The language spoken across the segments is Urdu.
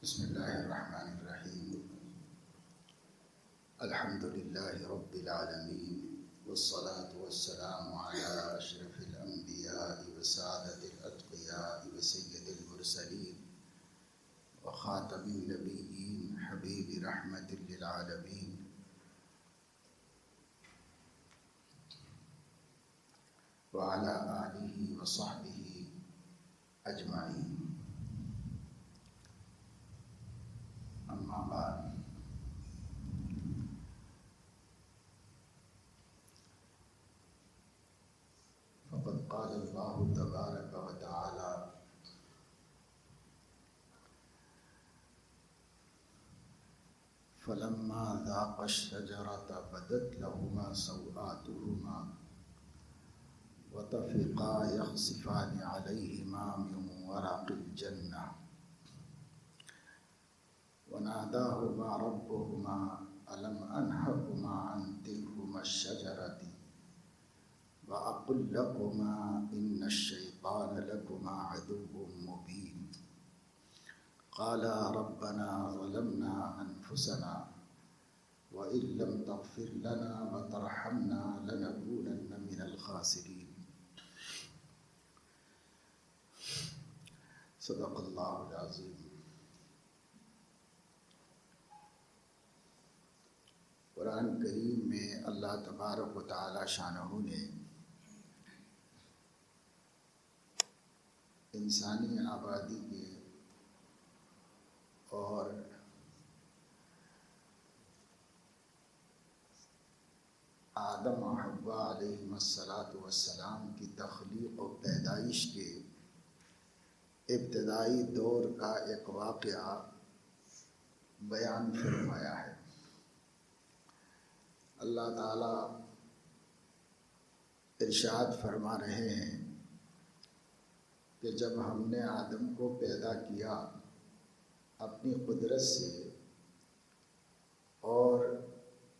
بسم اللہ الرحمن الرحیم الحمد للہ رب العالمین والصلاة والسلام علی اشرف الانبیاء وسعادت الاتقیاء وسید المرسلین وخاتم النبیین حبیب رحمت للعالمین وعلی آلہ وصحبہ اجمعین. اما بعد، فقد قال اللہ تبارک و تعالی: فلما ذاقا الشجرة بدت لهما سوآتهما وطفقا يخصفان عليهما من ورق الجنة وناداهما ربهما ألم أنهكما عن تلكما الشجرة وأقل لكما إن الشيطان لكما عدو مبين قالا ربنا ظلمنا أنفسنا وإن لم تغفر لنا وترحمنا لنكونن من الخاسرين. صدق اللہ العظیم. قرآن کریم میں اللہ تبارک و تعالی شانہ نے انسانی آبادی کے اور آدم و حوا علیہم السلام کی تخلیق و پیدائش کے ابتدائی دور کا ایک واقعہ بیان فرمایا ہے. اللہ تعالیٰ ارشاد فرما رہے ہیں کہ جب ہم نے آدم کو پیدا کیا اپنی قدرت سے اور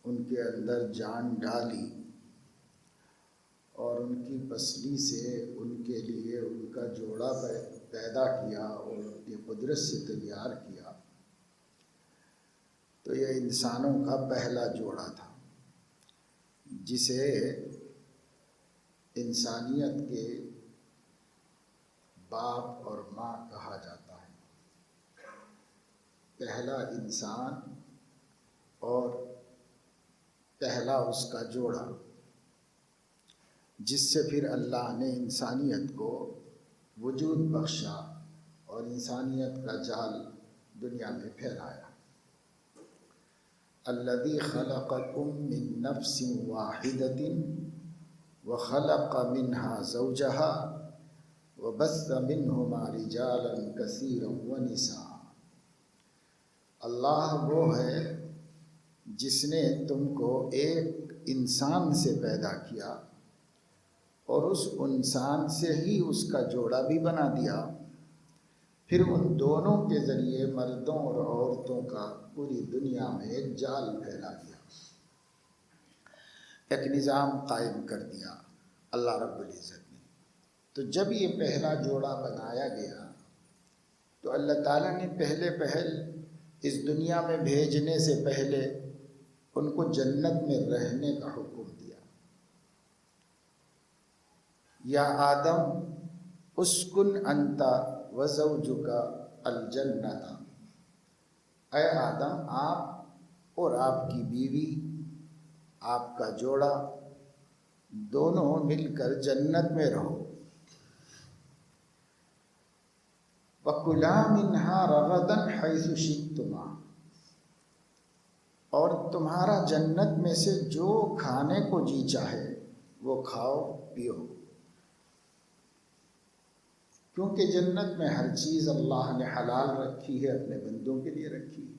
ان کے اندر جان ڈالی اور ان کی پسلی سے ان کے لیے ان کا جوڑا پیدا کیا اور اپنی قدرت سے تیار کیا، تو یہ انسانوں کا پہلا جوڑا تھا جسے انسانیت کے باپ اور ماں کہا جاتا ہے. پہلا انسان اور پہلا اس کا جوڑا، جس سے پھر اللہ نے انسانیت کو وجود بخشا اور انسانیت کا جال دنیا میں پھیلایا. الذی خلقکم من نفس واحدۃ وخلق منها زوجها وبث منہما رجالا کثیرا ونساء. اللہ وہ ہے جس نے تم کو ایک انسان سے پیدا کیا اور اس انسان سے ہی اس کا جوڑا بھی بنا دیا، پھر ان دونوں کے ذریعے مردوں اور عورتوں کا پوری دنیا میں ایک جال پھیلا دیا، ایک نظام قائم کر دیا اللہ رب العزت نے. تو جب یہ پہلا جوڑا بنایا گیا تو اللہ تعالیٰ نے پہل اس دنیا میں بھیجنے سے پہلے ان کو جنت میں رہنے کا حکم دیا. یا آدم اسکن انت وزوجک الجنت، اے آدم آپ اور آپ کی بیوی، آپ کا جوڑا، دونوں مل کر جنت میں رہو. وَكُلَا مِنْهَا رَغَدًا حَيْثُ شِئْتُمَا، اور تمہارا جنت میں سے جو کھانے کو جی چاہے وہ کھاؤ پیو، کیونکہ جنت میں ہر چیز اللہ نے حلال رکھی ہے، اپنے بندوں کے لیے رکھی ہے.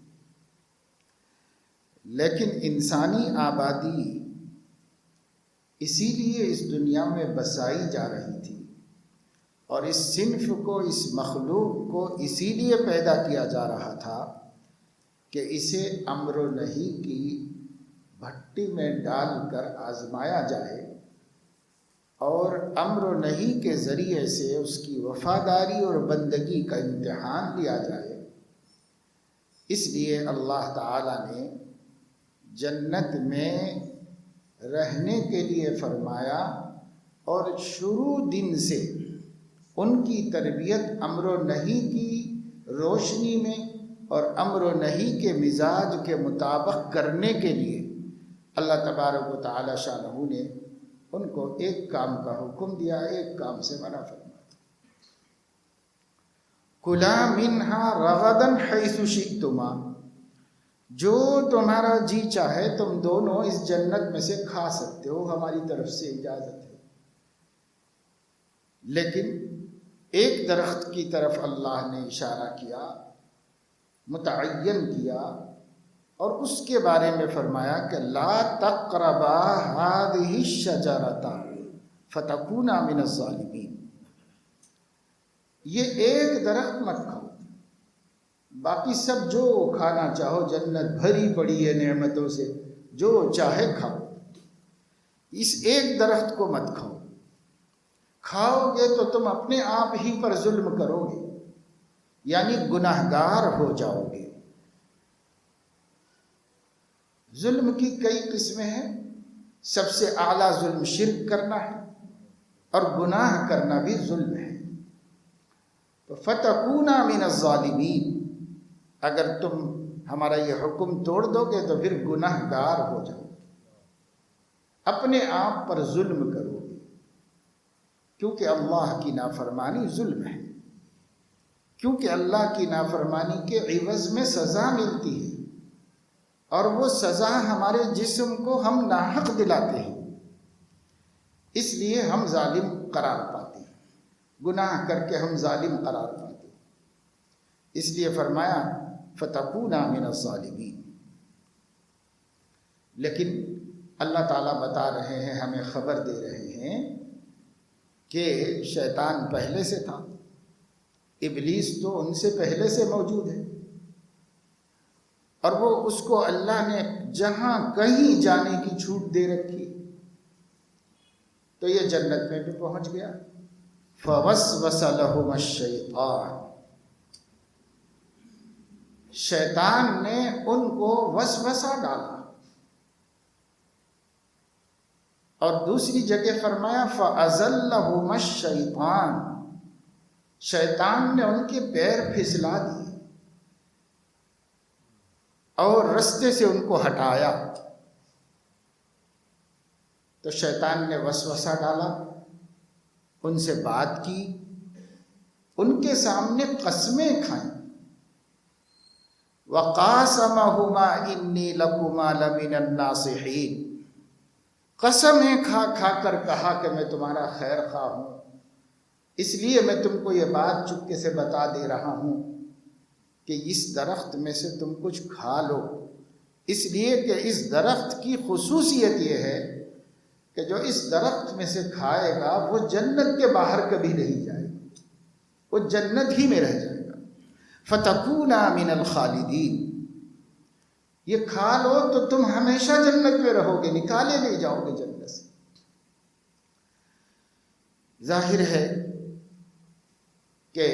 لیکن انسانی آبادی اسی لیے اس دنیا میں بسائی جا رہی تھی اور اس صنف کو، اس مخلوق کو اسی لیے پیدا کیا جا رہا تھا کہ اسے امر و نہی کی بھٹی میں ڈال کر آزمایا جائے اور امر و نہی کے ذریعے سے اس کی وفاداری اور بندگی کا امتحان لیا جائے اس لیے اللہ تعالیٰ نے جنت میں رہنے کے لیے فرمایا، اور شروع دن سے ان کی تربیت امر و نہی کی روشنی میں اور امر و نہی کے مزاج کے مطابق کرنے کے لیے اللہ تبارک و تعالی شانہ نے ان کو ایک کام کا حکم دیا، ایک کام سے منع فرمایا۔ کُلَا مِنْهَا رَغَدًا حَيْثُ شِئْتُمَا، جو تمہارا جی چاہے تم دونوں اس جنت میں سے کھا سکتے ہو، ہماری طرف سے اجازت ہے۔ لیکن ایک درخت کی طرف اللہ نے اشارہ کیا، متعین کیا، اور اس کے بارے میں فرمایا کہ لا تقربا هذه الشجرة فتكونا من الظالمین، یہ ایک درخت مت کھاؤ، باقی سب جو کھانا چاہو، جنت بھری پڑی ہے نعمتوں سے، جو چاہے کھاؤ، اس ایک درخت کو مت کھاؤ۔ کھاؤ گے تو تم اپنے آپ ہی پر ظلم کرو گے، یعنی گناہگار ہو جاؤ گے۔ ظلم کی کئی قسمیں ہیں، سب سے اعلیٰ ظلم شرک کرنا ہے، اور گناہ کرنا بھی ظلم ہے۔ تو فَتَكُونَا مِنَ الظَّالِمِينَ، اگر تم ہمارا یہ حکم توڑ دو گے تو پھر گناہ گار ہو جاؤ، اپنے آپ پر ظلم کرو گے، کیونکہ اللہ کی نافرمانی ظلم ہے، کیونکہ اللہ کی نافرمانی کے عوض میں سزا ملتی ہے، اور وہ سزا ہمارے جسم کو ہم ناحق دلاتے ہیں، اس لیے ہم ظالم قرار پاتے ہیں، گناہ کر کے ہم ظالم قرار پاتے ہیں۔ اس لیے فرمایا فَتَكُونَا مِنَ الظَّالِمِينَ۔ لیکن اللہ تعالیٰ بتا رہے ہیں، ہمیں خبر دے رہے ہیں کہ شیطان پہلے سے تھا، ابلیس تو ان سے پہلے سے موجود ہے، اور وہ اس کو اللہ نے جہاں کہیں جانے کی چھوٹ دے رکھی، تو یہ جنت میں بھی پہنچ گیا۔ فَوَسْوَسَ لَهُمَا الشَّيْطَانُ، شیطان نے ان کو وسوسہ ڈالا۔ اور دوسری جگہ فرمایا فَأَزَلَّهُمَا الشَّيْطَانُ، شیطان نے ان کے پیر پھسلا دیے اور رستے سے ان کو ہٹایا۔ تو شیطان نے وسوسہ ڈالا، ان سے بات کی، ان کے سامنے قسمیں کھائیں، وَقَاسَمَهُمَا إِنِّي لَكُمَا لَمِنَ النَّاصِحِينَ، قسمیں کھا کھا کر کہا کہ میں تمہارا خیر خواہ ہوں، اس لیے میں تم کو یہ بات چپکے سے بتا دے رہا ہوں کہ اس درخت میں سے تم کچھ کھا لو، اس لیے کہ اس درخت کی خصوصیت یہ ہے کہ جو اس درخت میں سے کھائے گا وہ جنت کے باہر کبھی نہیں جائے گا، وہ جنت ہی میں رہ جائے گا۔ فَتَكُونَا مِنَ الْخَالِدِينَ، یہ کھا لو تو تم ہمیشہ جنت میں رہو گے، نکالے نہیں جاؤ گے جنت سے۔ ظاہر ہے کہ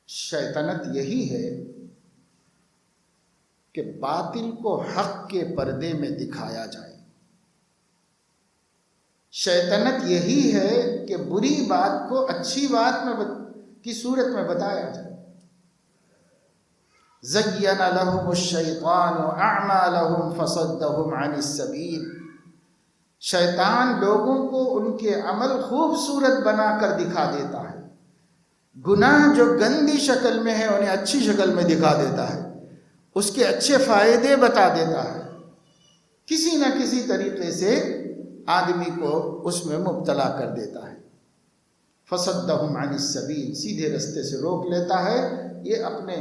شیطنت یہی ہے کہ باطل کو حق کے پردے میں دکھایا جائے، شیطنت یہی ہے کہ بری بات کو اچھی بات کی صورت میں بتایا جائے۔ زَيَّنَ لَهُمُ الشَّيْطَانُ أَعْمَالَهُمْ فَصَدَّهُمْ عَنِ السَّبِيلِ، شیطان لوگوں کو ان کے عمل خوبصورت بنا کر دکھا دیتا ہے، گناہ جو گندی شکل میں ہے انہیں اچھی شکل میں دکھا دیتا ہے، اس کے اچھے فائدے بتا دیتا ہے، کسی نہ کسی طریقے سے آدمی کو اس میں مبتلا کر دیتا ہے۔ فَصَدَّهُمْ عَنِ السَّبِيلِ، سیدھے رستے سے روک لیتا ہے، یہ اپنے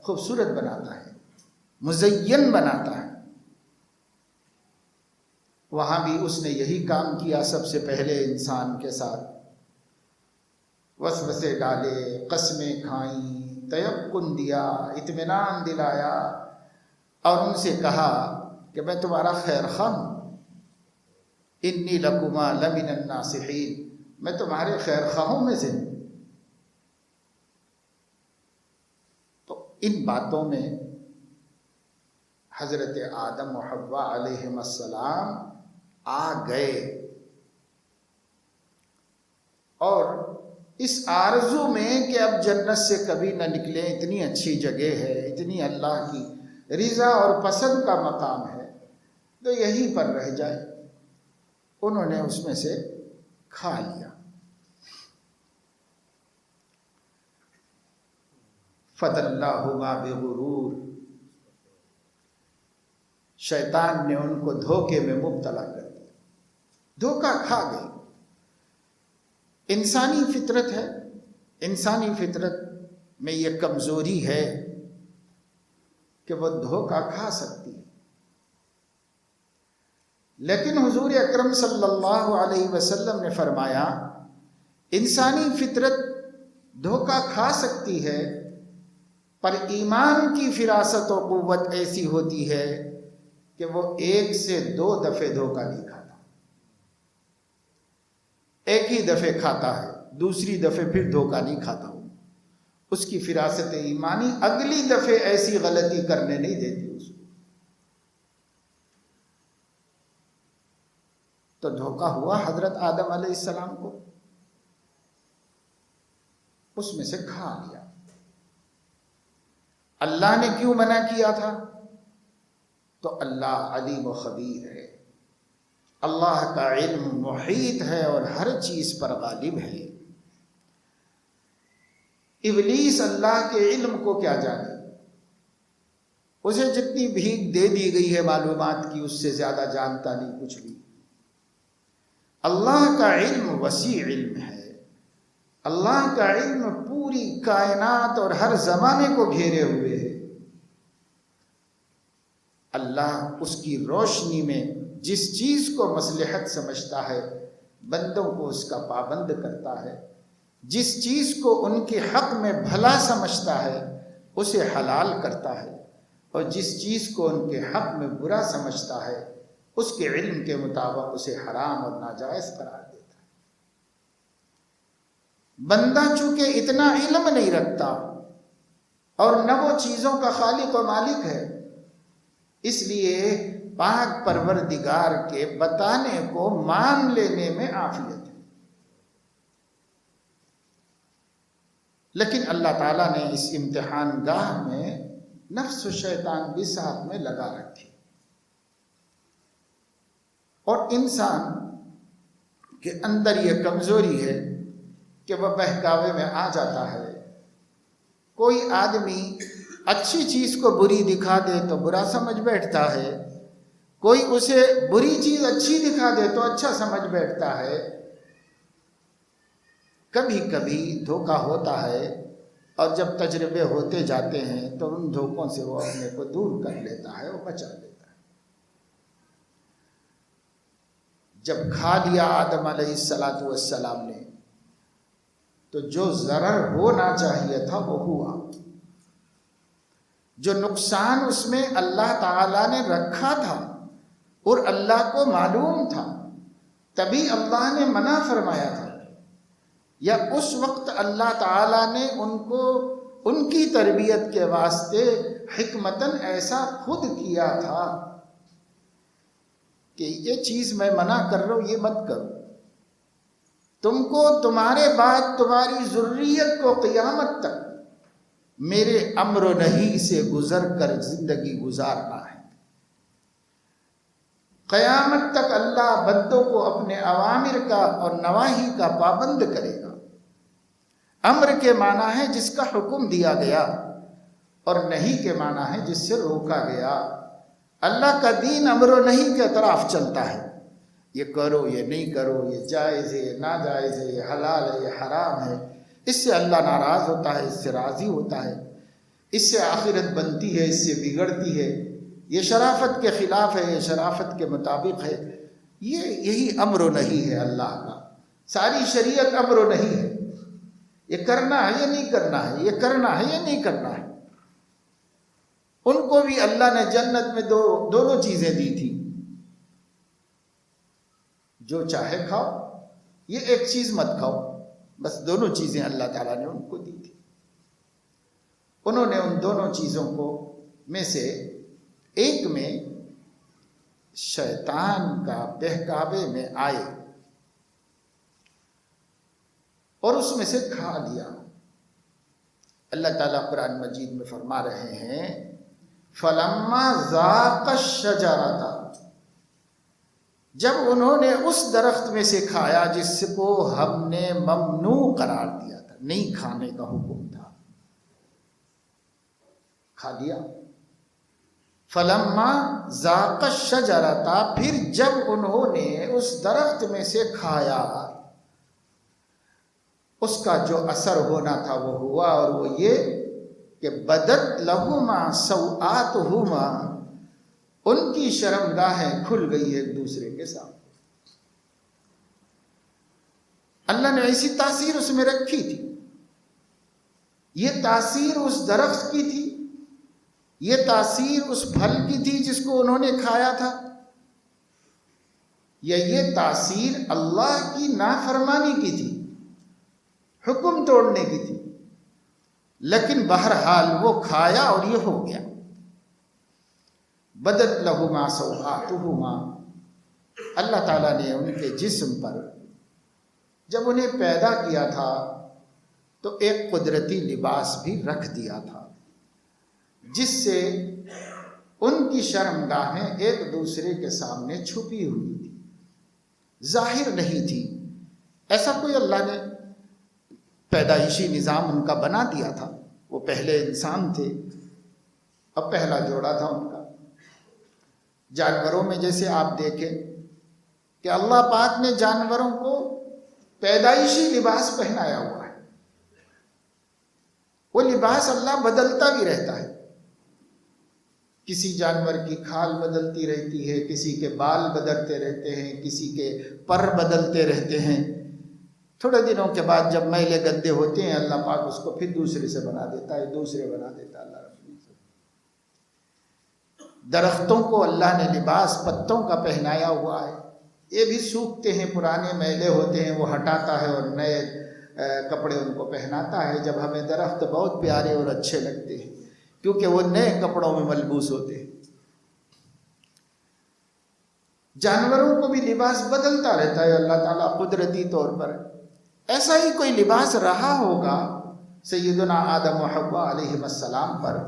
خوبصورت بناتا ہے، مزین بناتا ہے۔ وہاں بھی اس نے یہی کام کیا سب سے پہلے انسان کے ساتھ، وسوسے ڈالے، قسمیں کھائیں، تیقن دیا، اطمینان دلایا، اور ان سے کہا کہ میں تمہارا خیر خواہ ہوں، انی لکما لمن الناصحین، میں تمہارے خیر خواہوں میں سے ہوں۔ تو ان باتوں میں حضرت آدم و حوا علیہم السلام آ گئے، اور اس آرزو میں کہ اب جنت سے کبھی نہ نکلیں، اتنی اچھی جگہ ہے، اتنی اللہ کی رضا اور پسند کا مقام ہے، تو یہیں پر رہ جائے، انہوں نے اس میں سے کھا لیا۔ فَدَلَّاهُمَا بِغُرُورٍ، شیطان نے ان کو دھوکے میں مبتلا کر دیا، دھوکہ کھا گئے۔ انسانی فطرت ہے، انسانی فطرت میں یہ کمزوری ہے کہ وہ دھوکہ کھا سکتی ہے، لیکن حضور اکرم صلی اللہ علیہ وسلم نے فرمایا انسانی فطرت دھوکہ کھا سکتی ہے، پر ایمان کی فراست و قوت ایسی ہوتی ہے کہ وہ 1 سے 2 دفعے دھوکہ نہیں کھاتا، ایک ہی دفعے کھاتا ہے، دوسری دفعے پھر دھوکہ نہیں کھاتا ہوں، اس کی فراست ایمانی اگلی دفعے ایسی غلطی کرنے نہیں دیتی اس کو۔ تو دھوکہ ہوا حضرت آدم علیہ السلام کو، اس میں سے کھا لیا۔ اللہ نے کیوں منع کیا تھا؟ تو اللہ علیم و خبیر ہے، اللہ کا علم محیط ہے اور ہر چیز پر غالب ہے۔ ابلیس اللہ کے علم کو کیا جانے، اسے جتنی بھیک دے دی گئی ہے معلومات کی، اس سے زیادہ جانتا نہیں کچھ بھی۔ اللہ کا علم وسیع علم ہے، اللہ کا علم پوری کائنات اور ہر زمانے کو گھیرے ہوئے ہے۔ اللہ اس کی روشنی میں جس چیز کو مصلحت سمجھتا ہے بندوں کو اس کا پابند کرتا ہے، جس چیز کو ان کے حق میں بھلا سمجھتا ہے اسے حلال کرتا ہے، اور جس چیز کو ان کے حق میں برا سمجھتا ہے اس کے علم کے مطابق اسے حرام اور ناجائز قرار دیتا ہے۔ بندہ چونکہ اتنا علم نہیں رکھتا اور نہ وہ چیزوں کا خالق و مالک ہے، اس لیے پاک پروردگار کے بتانے کو مان لینے میں عافیت ہے۔ لیکن اللہ تعالیٰ نے اس امتحان گاہ میں نفس و شیطان بھی ساتھ میں لگا رکھے، اور انسان کے اندر یہ کمزوری ہے کہ وہ بہکاوے میں آ جاتا ہے۔ کوئی آدمی اچھی چیز کو بری دکھا دے تو برا سمجھ بیٹھتا ہے، کوئی اسے بری چیز اچھی دکھا دے تو اچھا سمجھ بیٹھتا ہے۔ کبھی کبھی دھوکہ ہوتا ہے، اور جب تجربے ہوتے جاتے ہیں تو ان دھوکوں سے وہ اپنے کو دور کر لیتا ہے اور بچا لیتا ہے۔ جب کھا لیا آدم علیہ السلام نے تو جو ضرر ہونا چاہیے تھا وہ ہوا، جو نقصان اس میں اللہ تعالیٰ نے رکھا تھا اور اللہ کو معلوم تھا، تبھی اللہ نے منع فرمایا تھا، یا اس وقت اللہ تعالیٰ نے ان کو ان کی تربیت کے واسطے حکمتاً ایسا خود کیا تھا کہ یہ چیز میں منع کر رہا ہوں، یہ مت کرو، تم کو تمہارے بعد تمہاری ذریت کو قیامت تک میرے امر و نہی سے گزر کر زندگی گزارنا ہے۔ قیامت تک اللہ بندوں کو اپنے اوامر کا اور نواہی کا پابند کرے گا۔ امر کے معنی ہے جس کا حکم دیا گیا، اور نہیں کے معنی ہے جس سے روکا گیا۔ اللہ کا دین امر و نہیں کے طرف چلتا ہے، یہ کرو یہ نہیں کرو، یہ جائز ہے یہ ناجائز ہے، یہ حلال ہے یہ حرام ہے۔ اس سے اللہ ناراض ہوتا ہے، اس سے راضی ہوتا ہے، اس سے آخرت بنتی ہے، اس سے بگڑتی ہے، یہ شرافت کے خلاف ہے، یہ شرافت کے مطابق ہے۔ یہی امر و نہیں ہے اللہ کا، ساری شریعت امر و نہیں ہے، یہ کرنا ہے یہ نہیں کرنا ہے، یہ کرنا ہے یہ نہیں کرنا ہے۔ ان کو بھی اللہ نے جنت میں دونوں چیزیں دی تھی، جو چاہے کھاؤ، یہ ایک چیز مت کھاؤ، بس دونوں چیزیں اللہ تعالیٰ نے ان کو دی تھی۔ انہوں نے ان دونوں چیزوں کو میں سے ایک میں شیطان کا بہکاوے میں آئے اور اس میں سے کھا لیا۔ اللہ تعالیٰ قرآن مجید میں فرما رہے ہیں فَلَمَّا ذَاقَ الشَّجَرَةَ، جب انہوں نے اس درخت میں سے کھایا جس کو ہم نے ممنوع قرار دیا تھا، نہیں کھانے کا حکم تھا، کھا لیا۔ فَلَمَّا ذَاقَ الشَّجَرَةَ، پھر جب انہوں نے اس درخت میں سے کھایا، اس کا جو اثر ہونا تھا وہ ہوا، اور وہ یہ کہ بدت لہما سوآتہما، ان کی شرمگاہیں کھل گئی ایک دوسرے کے سامنے۔ اللہ نے ایسی تاثیر اس میں رکھی تھی، یہ تاثیر اس درخت کی تھی، یہ تاثیر اس پھل کی تھی جس کو انہوں نے کھایا تھا، یا یہ تاثیر اللہ کی نافرمانی کی تھی، حکم توڑنے کی تھی؟ لیکن بہرحال وہ کھایا اور یہ ہو گیا۔ بدت لہما سوآتہما، اللہ تعالیٰ نے ان کے جسم پر جب انہیں پیدا کیا تھا تو ایک قدرتی لباس بھی رکھ دیا تھا جس سے ان کی شرمگاہیں ایک دوسرے کے سامنے چھپی ہوئی تھی، ظاہر نہیں تھی۔ ایسا کوئی اللہ نے پیدائشی نظام ان کا بنا دیا تھا، وہ پہلے انسان تھے، اب پہلا جوڑا تھا ان کا۔ جانوروں میں جیسے آپ دیکھیں کہ اللہ پاک نے جانوروں کو پیدائشی لباس پہنایا ہوا ہے، وہ لباس اللہ بدلتا بھی رہتا ہے، کسی جانور کی کھال بدلتی رہتی ہے، کسی کے بال بدلتے رہتے ہیں، کسی کے پر بدلتے رہتے ہیں۔ تھوڑے دنوں کے بعد جب میلے گندے ہوتے ہیں اللہ پاک اس کو پھر دوسرے سے بنا دیتا ہے، دوسرے بنا دیتا ہے اللہ رب العزت۔ درختوں کو اللہ نے لباس پتوں کا پہنایا ہوا ہے، یہ بھی سوکھتے ہیں، پرانے میلے ہوتے ہیں، وہ ہٹاتا ہے اور نئے کپڑے ان کو پہناتا ہے۔ جب ہمیں درخت بہت پیارے اور اچھے لگتے ہیں کیونکہ وہ نئے کپڑوں میں ملبوس ہوتے ہیں۔ جانوروں کو بھی لباس بدلتا رہتا ہے اللہ تعالیٰ قدرتی طور پر۔ ایسا ہی کوئی لباس رہا ہوگا سیدنا آدم و حوا علیہ السلام پر،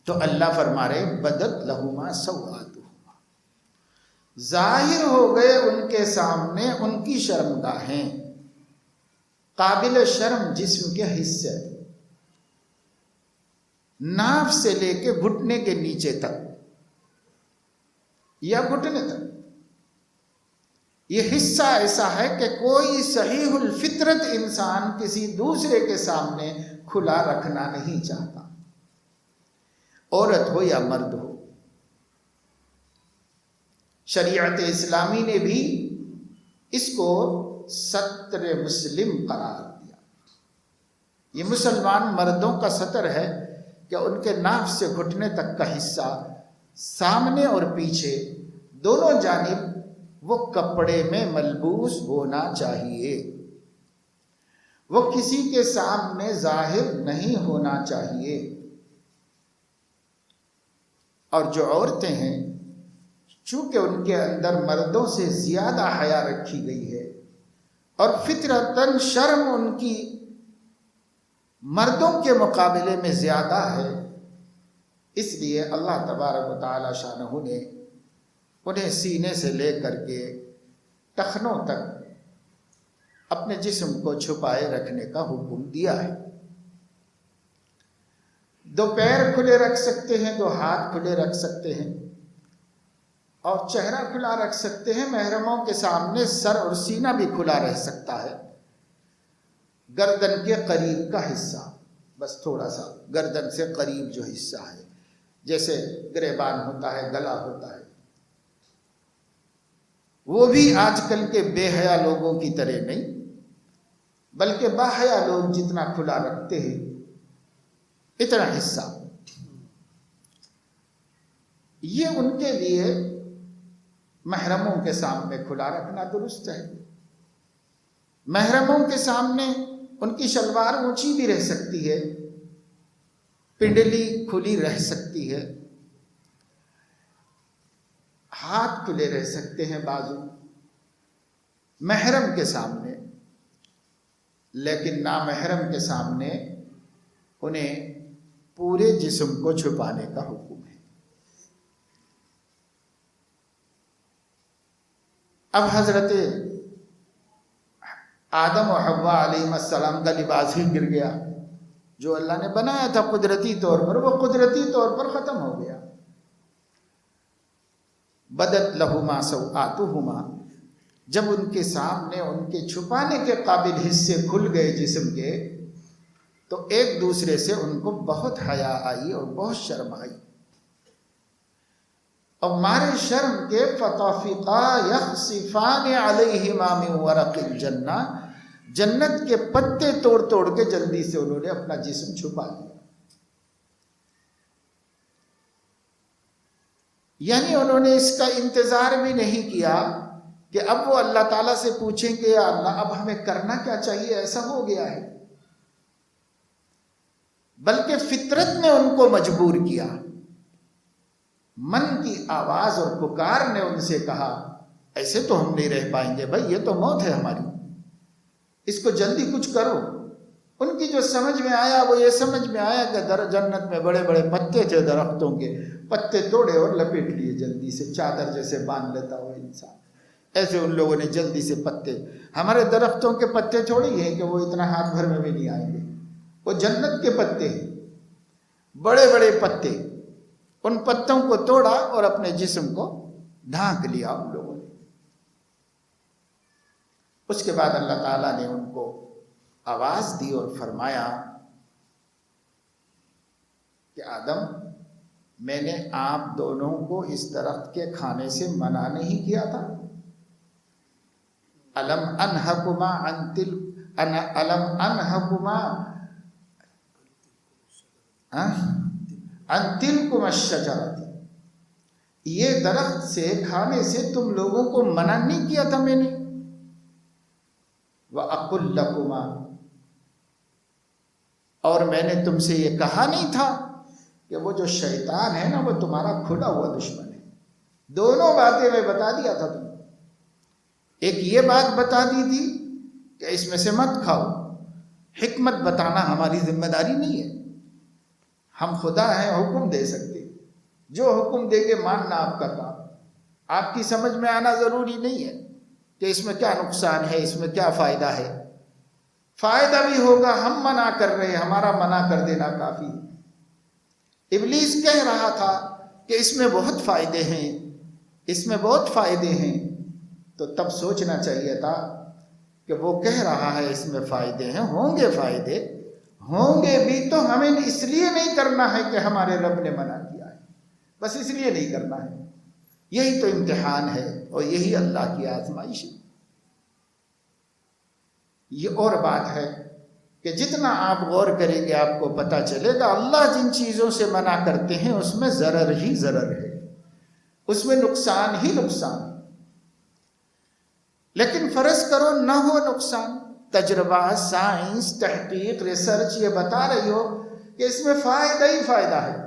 تو اللہ فرما رہے بدت لہما سوآتہما، ظاہر ہو گئے ان کے سامنے ان کی شرمگاہیں۔ قابل شرم جسم کے حصے، ناف سے لے کے گھٹنے کے نیچے تک یا گھٹنے تک، یہ حصہ ایسا ہے کہ کوئی صحیح الفطرت انسان کسی دوسرے کے سامنے کھلا رکھنا نہیں چاہتا، عورت ہو یا مرد ہو۔ شریعت اسلامی نے بھی اس کو ستر مسلم قرار دیا۔ یہ مسلمان مردوں کا ستر ہے کہ ان کے ناف سے گھٹنے تک کا حصہ سامنے اور پیچھے دونوں جانب وہ کپڑے میں ملبوس ہونا چاہیے، وہ کسی کے سامنے ظاہر نہیں ہونا چاہیے۔ اور جو عورتیں ہیں چونکہ ان کے اندر مردوں سے زیادہ حیا رکھی گئی ہے اور فطرتاً شرم ان کی مردوں کے مقابلے میں زیادہ ہے، اس لیے اللہ تبارک و تعالی شانہ نے انہیں سینے سے لے کر کے ٹخنوں تک اپنے جسم کو چھپائے رکھنے کا حکم دیا ہے۔ دو پیر کھلے رکھ سکتے ہیں، دو ہاتھ کھلے رکھ سکتے ہیں، اور چہرہ کھلا رکھ سکتے ہیں۔ محرموں کے سامنے سر اور سینہ بھی کھلا رہ سکتا ہے، گردن کے قریب کا حصہ، بس تھوڑا سا گردن سے قریب جو حصہ ہے، جیسے گریبان ہوتا ہے، گلا ہوتا ہے، وہ بھی آج کل کے بے حیا لوگوں کی طرح نہیں، بلکہ باحیا لوگ جتنا کھلا رکھتے ہیں اتنا حصہ، یہ ان کے لیے محرموں کے سامنے کھلا رکھنا درست ہے۔ محرموں کے سامنے ان کی شلوار اونچی بھی رہ سکتی ہے، پنڈلی کھلی رہ سکتی ہے، ہاتھ کھلے رہ سکتے ہیں بازو محرم کے سامنے، لیکن نامحرم کے سامنے انہیں پورے جسم کو چھپانے کا حکم ہے۔ اب حضرت آدم و حوا علیہ السلام کا لباس ہی گر گیا، جو اللہ نے بنایا تھا قدرتی طور پر، وہ قدرتی طور پر ختم ہو گیا۔ بدت لہما سوآتہما، جب ان کے سامنے ان کے چھپانے کے قابل حصے کھل گئے جسم کے، تو ایک دوسرے سے ان کو بہت حیا آئی اور بہت شرم آئی، اور مارے شرم کے فطفقا یخصفان علیہما من ورق الجنہ، جنت کے پتے توڑ توڑ کے جلدی سے انہوں نے اپنا جسم چھپا لیا۔ یعنی انہوں نے اس کا انتظار بھی نہیں کیا کہ اب وہ اللہ تعالیٰ سے پوچھیں کہ یا اللہ اب ہمیں کرنا کیا چاہیے، ایسا ہو گیا ہے، بلکہ فطرت نے ان کو مجبور کیا۔ من کی آواز اور پکار نے ان سے کہا ایسے تو ہم نہیں رہ پائیں گے بھائی، یہ تو موت ہے ہماری، اس کو جلدی کچھ کرو۔ ان کی جو سمجھ میں آیا وہ یہ سمجھ میں آیا کہ جنت میں بڑے بڑے پتے تھے درختوں کے، پتے توڑے اور لپیٹ لیے جلدی سے، چادر جیسے باندھ لیتا ہو انسان، ایسے ان لوگوں نے جلدی سے پتے۔ ہمارے درختوں کے پتے تھوڑی ہیں کہ وہ اتنا ہاتھ بھر میں بھی نہیں آئیں گے، وہ جنت کے پتے ہیں، بڑے بڑے پتے، ان پتوں کو توڑا اور اپنے جسم کو ڈھانک لیا ان لوگوں نے۔ اس کے بعد اللہ تعالیٰ نے ان کو آواز دی اور فرمایا کہ آدم، میں نے آپ دونوں کو اس درخت کے کھانے سے منع نہیں کیا تھا؟ الم انہکما ان تلکما الشجرۃ، یہ درخت سے کھانے سے تم لوگوں کو منع نہیں کیا تھا میں نے؟ وَأَقُلْ لَكُمَا، اور میں نے تم سے یہ کہا نہیں تھا کہ وہ جو شیطان ہے نا وہ تمہارا کھلا ہوا دشمن ہے؟ دونوں باتیں میں بتا دیا تھا تم، ایک یہ بات بتا دی تھی کہ اس میں سے مت کھاؤ، حکمت بتانا ہماری ذمہ داری نہیں ہے، ہم خدا ہیں، حکم دے سکتے، جو حکم دے کے ماننا آپ کا کام، آپ کی سمجھ میں آنا ضروری نہیں ہے کہ اس میں کیا نقصان ہے، اس میں کیا فائدہ ہے۔ فائدہ بھی ہوگا، ہم منع کر رہے ہیں، ہمارا منع کر دینا کافی ہے۔ ابلیس کہہ رہا تھا کہ اس میں بہت فائدے ہیں، اس میں بہت فائدے ہیں، تو تب سوچنا چاہیے تھا کہ وہ کہہ رہا ہے اس میں فائدے ہیں، ہوں گے فائدے، ہوں گے بھی تو ہمیں اس لیے نہیں کرنا ہے کہ ہمارے رب نے منع کیا ہے، بس اس لیے نہیں کرنا ہے۔ یہی تو امتحان ہے اور یہی اللہ کی آزمائش ہے۔ یہ اور بات ہے کہ جتنا آپ غور کریں گے آپ کو پتہ چلے گا اللہ جن چیزوں سے منع کرتے ہیں اس میں ضرر ہی ضرر ہے، اس میں نقصان ہی نقصان۔ لیکن فرض کرو نہ ہو نقصان، تجربہ، سائنس، تحقیق، ریسرچ یہ بتا رہی ہو کہ اس میں فائدہ ہی فائدہ ہے،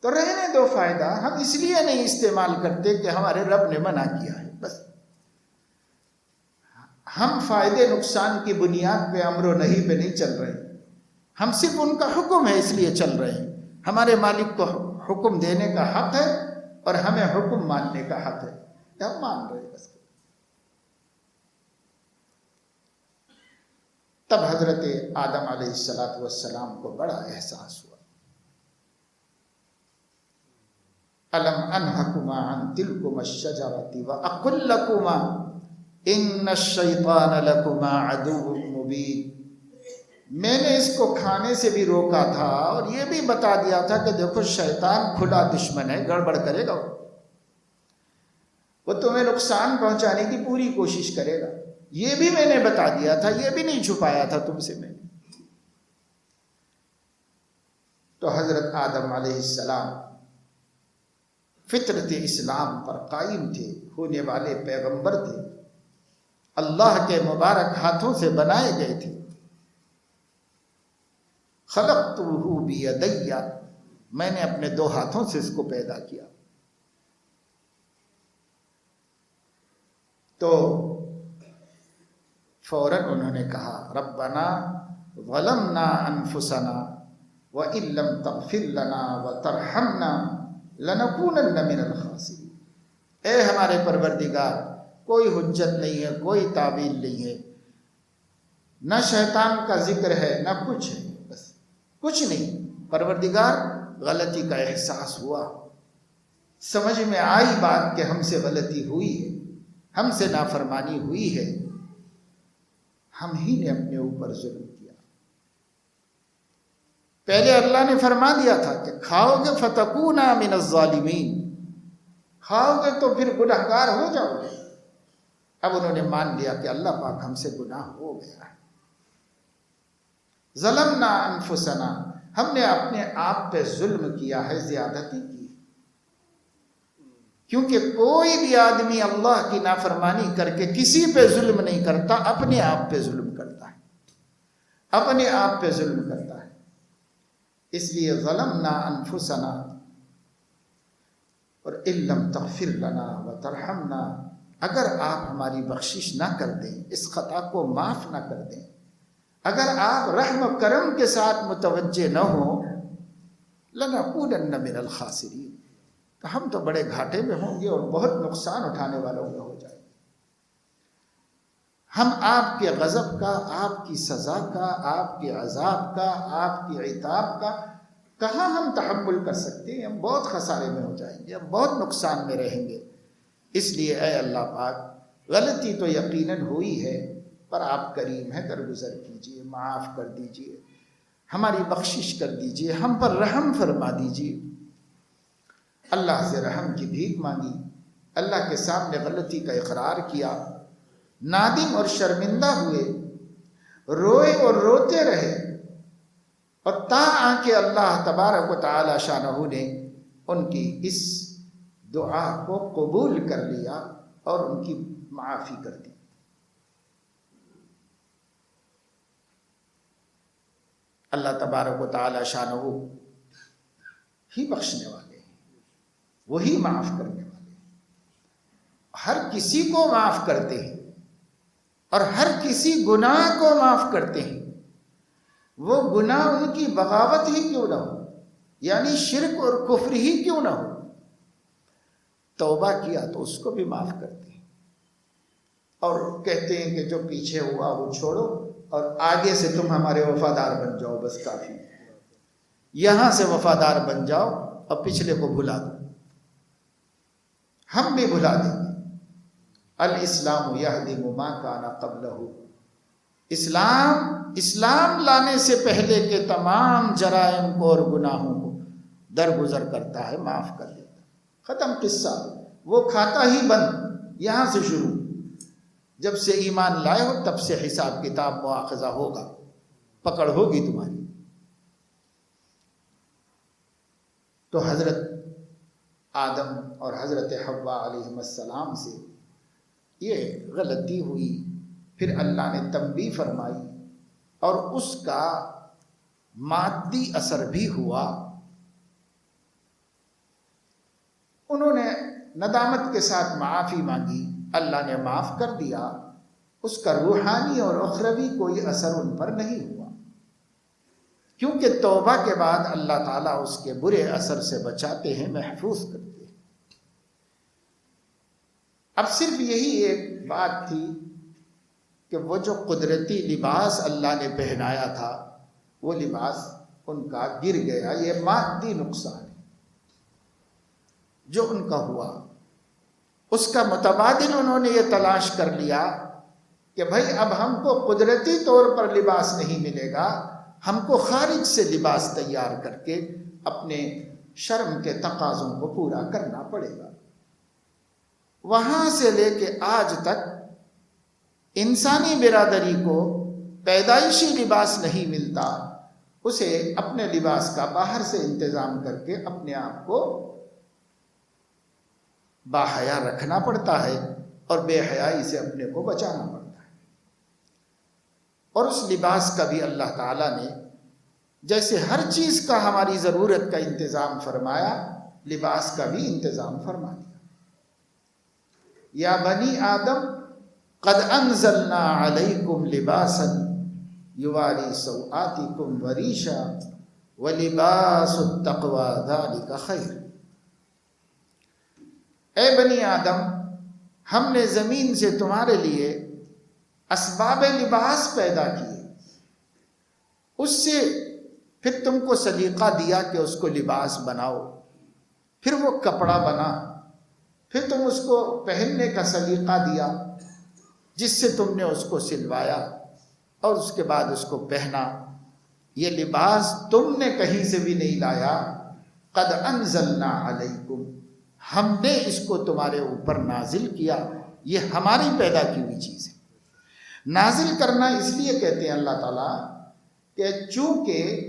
تو رہنے دو فائدہ، ہم اس لیے نہیں استعمال کرتے کہ ہمارے رب نے منع کیا ہے، بس ہم فائدے نقصان کی بنیاد پہ امر و نہی پہ نہیں چل رہے، ہم صرف ان کا حکم ہے اس لیے چل رہے ہیں۔ ہمارے مالک کو حکم دینے کا حق ہے اور ہمیں حکم ماننے کا حق ہے، ہم مان رہے ہیں بس۔ تب حضرت آدم علیہ السلام کو بڑا احساس ہوا، الم انہکما عن تلکما الشجرۃ واقل لکما ان الشیطان لکما عدو مبین، میں نے اس کو کھانے سے بھی روکا تھا اور یہ بھی بتا دیا تھا کہ دیکھو شیطان کھلا دشمن ہے، گڑبڑ کرے گا، وہ تمہیں نقصان پہنچانے کی پوری کوشش کرے گا، یہ بھی میں نے بتا دیا تھا، یہ بھی نہیں چھپایا تھا تم سے میں نے۔ تو حضرت آدم علیہ السلام فطرت اسلام پر قائم تھے، ہونے والے پیغمبر تھے، اللہ کے مبارک ہاتھوں سے بنائے گئے تھے، خلقتہ بیدی، میں نے اپنے 2 ہاتھوں سے اس کو پیدا کیا. تو فوراً انہوں نے کہا ربنا ظلمنا انفسنا وان لم تغفر لنا وترحمنا لنکونن من الخاسرین. اے ہمارے پروردگار، کوئی حجت نہیں ہے، کوئی تعویل نہیں ہے، نہ شیطان کا ذکر ہے نہ کچھ ہے، بس کچھ نہیں. پروردگار غلطی کا احساس ہوا، سمجھ میں آئی بات کہ ہم سے غلطی ہوئی ہے، ہم سے نافرمانی ہوئی ہے، ہم ہی نے اپنے اوپر ظلم کیا. پہلے اللہ نے فرما دیا تھا کہ کھاؤ گے فتکونا من الظالمین، کھاؤ گے تو پھر گنہگار ہو جاؤ گے. اب انہوں نے مان لیا کہ اللہ پاک ہم سے گناہ ہو گیا ہے. ظلمنا انفسنا، ہم نے اپنے آپ پہ ظلم کیا ہے، زیادتی کی. کیونکہ کوئی بھی آدمی اللہ کی نافرمانی کر کے کسی پہ ظلم نہیں کرتا، اپنے آپ پہ ظلم کرتا ہے، اپنے آپ پہ ظلم کرتا ہے. اس لیے ظلمنا انفسنا اور ان لم تغفر لنا وترحمنا، اگر آپ ہماری بخشش نہ کر دیں، اس خطا کو معاف نہ کر دیں، اگر آپ رحم و کرم کے ساتھ متوجہ نہ ہوں، لنکونن من الخاسرین، تو ہم تو بڑے گھاٹے میں ہوں گے اور بہت نقصان اٹھانے والوں میں ہو جائیں گے. ہم آپ کے غضب کا، آپ کی سزا کا، آپ کے عذاب کا، آپ کی عتاب کا کہاں ہم تحمل کر سکتے ہیں؟ ہم بہت خسارے میں ہو جائیں گے، ہم بہت نقصان میں رہیں گے. اس لیے اے اللہ پاک، غلطی تو یقیناً ہوئی ہے، پر آپ کریم ہیں، درگزر کیجئے، معاف کر دیجئے، ہماری بخشش کر دیجئے، ہم پر رحم فرما دیجئے. اللہ سے رحم کی بھیک مانگی، اللہ کے سامنے غلطی کا اقرار کیا، نادم اور شرمندہ ہوئے، روئے اور روتے رہے، اور تا آنکہ اللہ تبارک و تعالی شانہ نے ان کی اس دعا کو قبول کر لیا اور ان کی معافی کر دی. اللہ تبارک و تعالی شانہ ہی بخشنے والے ہیں، وہی معاف کرنے والے ہیں. ہر کسی کو معاف کرتے ہیں اور ہر کسی گناہ کو معاف کرتے ہیں، وہ گناہ ان کی بغاوت ہی کیوں نہ ہو، یعنی شرک اور کفر ہی کیوں نہ ہو. توبہ کیا تو اس کو بھی معاف کرتے ہیں اور کہتے ہیں کہ جو پیچھے ہوا وہ چھوڑو اور آگے سے تم ہمارے وفادار بن جاؤ، بس کافی، یہاں سے وفادار بن جاؤ اور پچھلے کو بھلا دو، ہم بھی بھلا دیں گے. الاسلام یہدم ما کان قبلہ، اسلام لانے سے پہلے کے تمام جرائم کو اور گناہوں کو درگزر کرتا ہے، معاف کر دیتا ہے. ختم قصہ، وہ کھاتا ہی بند. یہاں سے شروع، جب سے ایمان لائے ہو تب سے حساب کتاب مواخذہ ہوگا، پکڑ ہوگی تمہاری. تو حضرت آدم اور حضرت حوا علیہ السلام سے یہ غلطی ہوئی، پھر اللہ نے تنبیہ فرمائی اور اس کا مادی اثر بھی ہوا. انہوں نے ندامت کے ساتھ معافی مانگی، اللہ نے معاف کر دیا، اس کا روحانی اور اخروی کوئی اثر ان پر نہیں ہوا، کیونکہ توبہ کے بعد اللہ تعالیٰ اس کے برے اثر سے بچاتے ہیں، محفوظ کرتے ہیں. اب صرف یہی ایک بات تھی کہ وہ جو قدرتی لباس اللہ نے پہنایا تھا وہ لباس ان کا گر گیا. یہ مادی نقصان ہے جو ان کا ہوا. اس کا متبادل انہوں نے یہ تلاش کر لیا کہ بھائی اب ہم کو قدرتی طور پر لباس نہیں ملے گا، ہم کو خارج سے لباس تیار کر کے اپنے شرم کے تقاضوں کو پورا کرنا پڑے گا. وہاں سے لے کے آج تک انسانی برادری کو پیدائشی لباس نہیں ملتا، اسے اپنے لباس کا باہر سے انتظام کر کے اپنے آپ کو باحیا رکھنا پڑتا ہے اور بے حیائی سے اپنے کو بچانا پڑتا ہے. اور اس لباس کا بھی اللہ تعالیٰ نے جیسے ہر چیز کا ہماری ضرورت کا انتظام فرمایا، لباس کا بھی انتظام فرما دیا۔ یا بنی آدم قد انزلنا علیکم لباسا یواری سوآتکم وریشا ولباس التقوی ذلک خیر۔ اے بنی آدم، ہم نے زمین سے تمہارے لیے اسباب لباس پیدا کیے، اس سے پھر تم کو سلیقہ دیا کہ اس کو لباس بناؤ، پھر وہ کپڑا بنا، پھر تم اس کو پہننے کا سلیقہ دیا جس سے تم نے اس کو سلوایا اور اس کے بعد اس کو پہنا۔ یہ لباس تم نے کہیں سے بھی نہیں لایا، قد انزلنا علیکم، ہم نے اس کو تمہارے اوپر نازل کیا، یہ ہماری پیدا کی ہوئی چیز ہے۔ نازل کرنا اس لیے کہتے ہیں اللہ تعالیٰ کہ چونکہ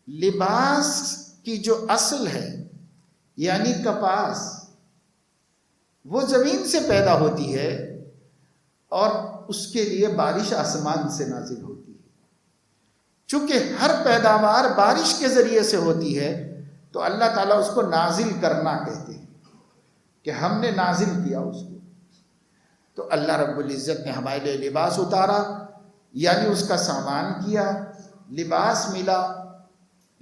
لباس کی جو اصل ہے یعنی کپاس، وہ زمین سے پیدا ہوتی ہے اور اس کے لیے بارش آسمان سے نازل ہوتی ہے۔ چونکہ ہر پیداوار بارش کے ذریعے سے ہوتی ہے تو اللہ تعالیٰ اس کو نازل کرنا کہتے ہیں کہ ہم نے نازل کیا اس کو۔ تو اللہ رب العزت نے ہمارے لیے لباس اتارا، یعنی اس کا سامان کیا، لباس ملا۔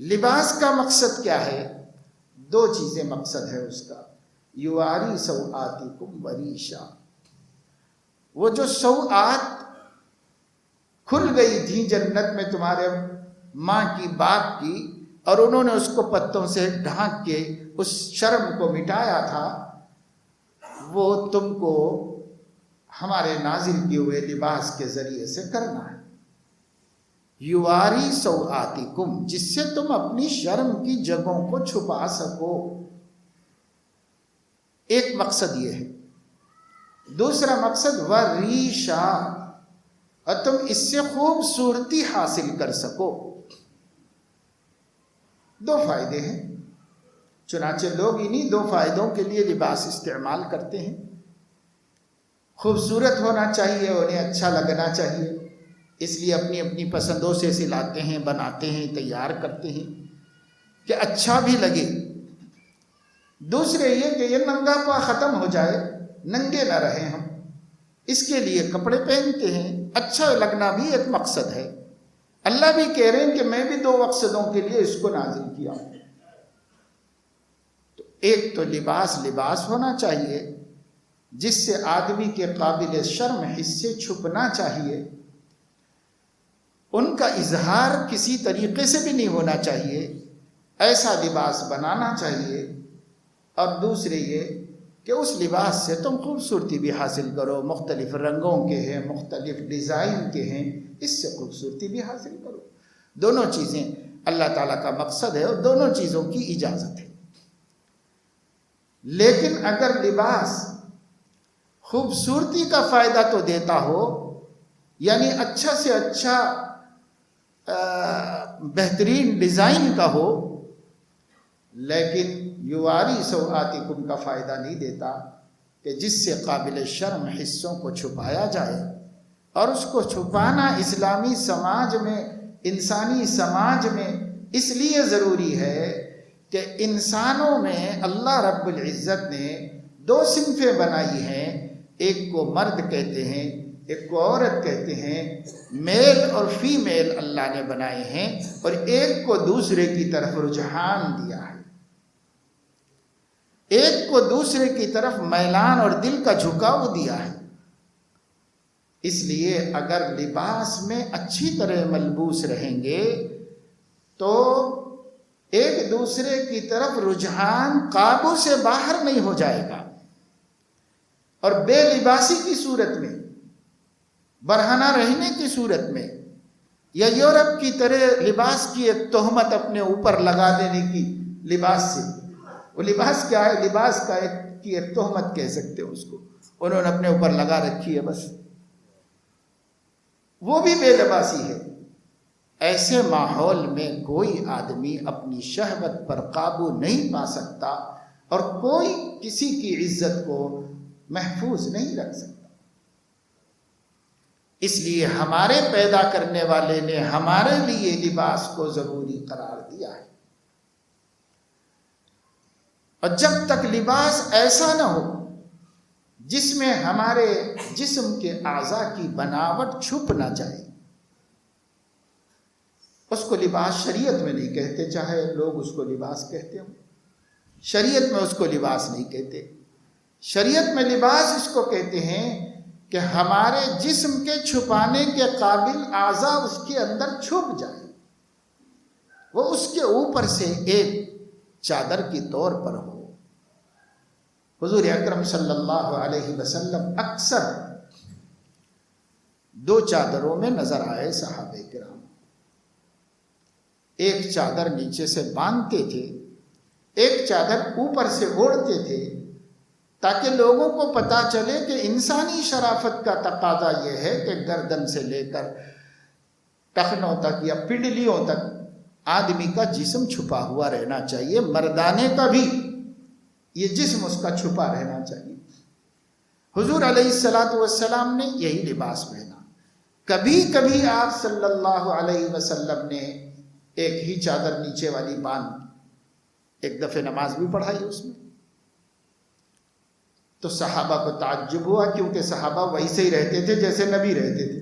لباس کا مقصد کیا ہے؟ دو چیزیں مقصد ہے اس کا، یواری سوآتکم وریشا، وہ جو سوآت کھل گئی تھی جنت میں تمہارے ماں کی باپ کی، اور انہوں نے اس کو پتوں سے ڈھانک کے اس شرم کو مٹایا تھا، وہ تم کو ہمارے نازل کیے ہوئے لباس کے ذریعے سے کرنا ہے۔ یواری سوآتکم، جس سے تم اپنی شرم کی جگہوں کو چھپا سکو، ایک مقصد یہ ہے۔ دوسرا مقصد وریشا، اور تم اس سے خوبصورتی حاصل کر سکو۔ دو فائدے ہیں، چنانچہ لوگ انہی دو فائدوں کے لیے لباس استعمال کرتے ہیں۔ خوبصورت ہونا چاہیے، انہیں اچھا لگنا چاہیے، اس لیے اپنی اپنی پسندوں سے سلاتے ہیں، بناتے ہیں، تیار کرتے ہیں کہ اچھا بھی لگے۔ دوسرے یہ کہ یہ ننگا پا ختم ہو جائے، ننگے نہ رہیں ہم، اس کے لیے کپڑے پہنتے ہیں۔ اچھا لگنا بھی ایک مقصد ہے۔ اللہ بھی کہہ رہے ہیں کہ میں بھی دو مقصدوں کے لیے اس کو نازل کیا ہوں۔ تو ایک تو لباس ہونا چاہیے جس سے آدمی کے قابل شرم حصے چھپنا چاہیے، ان کا اظہار کسی طریقے سے بھی نہیں ہونا چاہیے، ایسا لباس بنانا چاہیے۔ اور دوسرے یہ کہ اس لباس سے تم خوبصورتی بھی حاصل کرو، مختلف رنگوں کے ہیں، مختلف ڈیزائن کے ہیں، اس سے خوبصورتی بھی حاصل کرو۔ دونوں چیزیں اللہ تعالیٰ کا مقصد ہے اور دونوں چیزوں کی اجازت ہے۔ لیکن اگر لباس خوبصورتی کا فائدہ تو دیتا ہو، یعنی اچھا سے اچھا بہترین ڈیزائن کا ہو، لیکن یواری سوآتکم کا فائدہ نہیں دیتا کہ جس سے قابل شرم حصوں کو چھپایا جائے۔ اور اس کو چھپانا اسلامی سماج میں، انسانی سماج میں اس لیے ضروری ہے کہ انسانوں میں اللہ رب العزت نے دو صنفیں بنائی ہیں، ایک کو مرد کہتے ہیں، ایک کو عورت کہتے ہیں، میل اور فیمیل اللہ نے بنائے ہیں، اور ایک کو دوسرے کی طرف رجحان دیا ہے، ایک کو دوسرے کی طرف میلان اور دل کا جھکاؤ دیا ہے۔ اس لیے اگر لباس میں اچھی طرح ملبوس رہیں گے تو ایک دوسرے کی طرف رجحان قابو سے باہر نہیں ہو جائے گا، اور بے لباسی کی صورت میں، برہنہ رہنے کی صورت میں، یا یورپ کی طرح لباس کی ایک تہمت اپنے اوپر لگا دینے کی لباس سے، وہ لباس کیا ہے؟ لباس کا ایک تہمت کہہ سکتے ہو اس کو، انہوں نے اپنے اوپر لگا رکھی ہے، بس وہ بھی بے لباسی ہے۔ ایسے ماحول میں کوئی آدمی اپنی شہوت پر قابو نہیں پا سکتا اور کوئی کسی کی عزت کو محفوظ نہیں رکھ سکتا۔ اس لیے ہمارے پیدا کرنے والے نے ہمارے لیے لباس کو ضروری قرار دیا ہے، اور جب تک لباس ایسا نہ ہو جس میں ہمارے جسم کے اعضاء کی بناوٹ چھپ نہ جائے، اس کو لباس شریعت میں نہیں کہتے، چاہے لوگ اس کو لباس کہتے ہوں، شریعت میں اس کو لباس نہیں کہتے۔ شریعت میں لباس اس کو کہتے ہیں کہ ہمارے جسم کے چھپانے کے قابل اعضاء اس کے اندر چھپ جائے، وہ اس کے اوپر سے ایک چادر کی طور پر ہو۔ حضور اکرم صلی اللہ علیہ وسلم اکثر 2 چادروں میں نظر آئے صحابہ کرام، ایک چادر نیچے سے باندھتے تھے، ایک چادر اوپر سے اوڑھتے تھے، تاکہ لوگوں کو پتا چلے کہ انسانی شرافت کا تقاضا یہ ہے کہ گردن سے لے کر ٹخنوں تک یا پنڈلیوں تک آدمی کا جسم چھپا ہوا رہنا چاہیے، مردانے کا بھی یہ جسم اس کا چھپا رہنا چاہیے۔ حضور علیہ السلام نے یہی لباس پہنا۔ کبھی کبھی آپ صلی اللہ علیہ وسلم نے ایک ہی چادر نیچے والی باندھ ایک دفعہ نماز بھی پڑھائی اس میں، تو صحابہ کو تعجب ہوا، کیونکہ صحابہ ویسے ہی رہتے تھے جیسے نبی رہتے تھے۔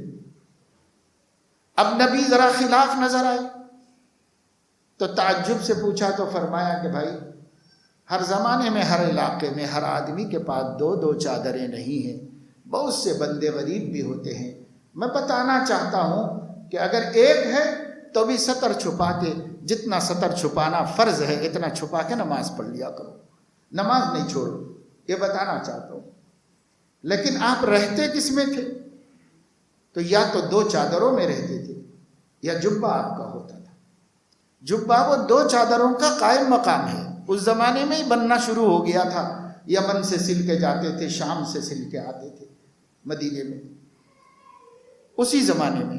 اب نبی ذرا خلاف نظر آئے تو تعجب سے پوچھا، تو فرمایا کہ بھائی ہر زمانے میں، ہر علاقے میں، ہر آدمی کے پاس 2 چادریں نہیں ہیں، بہت سے بندے غریب بھی ہوتے ہیں۔ میں بتانا چاہتا ہوں کہ اگر ایک ہے تو بھی سطر چھپا کے، جتنا سطر چھپانا فرض ہے اتنا چھپا کے نماز پڑھ لیا کرو، نماز نہیں چھوڑو، یہ بتانا چاہتا ہوں۔ لیکن آپ رہتے کس میں تھے؟ تو یا تو 2 چادروں میں رہتے تھے یا جبہ آپ کا ہوتا تھا۔ جبہ وہ 2 چادروں کا قائم مقام ہے، اس زمانے میں ہی بننا شروع ہو گیا تھا، یمن سے سل کے جاتے تھے، شام سے سل کے آتے تھے مدینے میں، اسی زمانے میں۔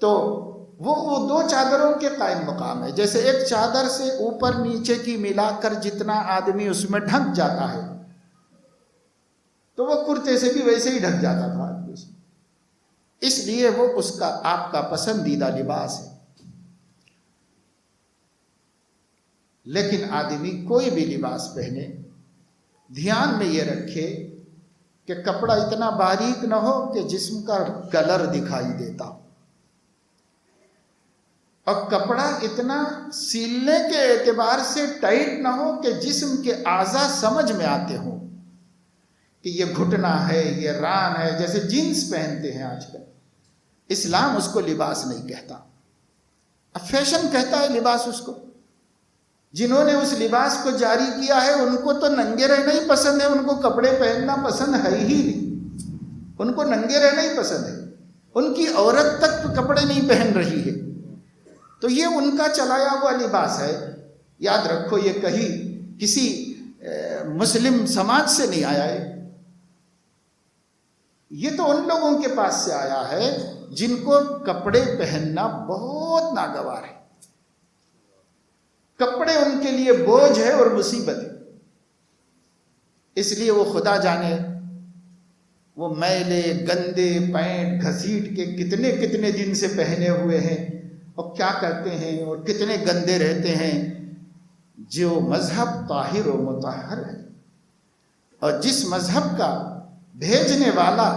تو وہ 2 چادروں کے قائم مقام ہے، جیسے ایک چادر سے اوپر نیچے کی ملا کر جتنا آدمی اس میں ڈھک جاتا ہے، تو وہ کرتے سے بھی ویسے ہی ڈھک جاتا تھا آدمی اس میں، اس لیے وہ اس کا آپ کا پسندیدہ لباس ہے۔ لیکن آدمی کوئی بھی لباس پہنے، دھیان میں یہ رکھے کہ کپڑا اتنا باریک نہ ہو کہ جسم کا کلر دکھائی دیتا ہو، اور کپڑا اتنا سیلنے کے اعتبار سے ٹائٹ نہ ہو کہ جسم کے اعضاء سمجھ میں آتے ہوں کہ یہ گھٹنا ہے، یہ ران ہے، جیسے جینس پہنتے ہیں آج کل۔ اسلام اس کو لباس نہیں کہتا، اب فیشن کہتا ہے لباس اس کو۔ جنہوں نے اس لباس کو جاری کیا ہے ان کو تو ننگے رہنا ہی پسند ہے، ان کو کپڑے پہننا پسند ہے ہی نہیں، ان کو ننگے رہنا ہی پسند ہے، ان کی عورت تک کپڑے نہیں پہن رہی ہے، تو یہ ان کا چلایا ہوا لباس ہے۔ یاد رکھو یہ کہیں کسی مسلم سماج سے نہیں آیا ہے، یہ تو ان لوگوں کے پاس سے آیا ہے جن کو کپڑے پہننا بہت ناگوار ہے، کپڑے ان کے لیے بوجھ ہے اور مصیبت ہے۔ اس لیے وہ خدا جانے وہ میلے گندے پینٹ گھسیٹ کے کتنے کتنے دن سے پہنے ہوئے ہیں اور کیا کرتے ہیں اور کتنے گندے رہتے ہیں۔ جو مذہب طاہر و مطہر ہے اور جس مذہب کا بھیجنے والا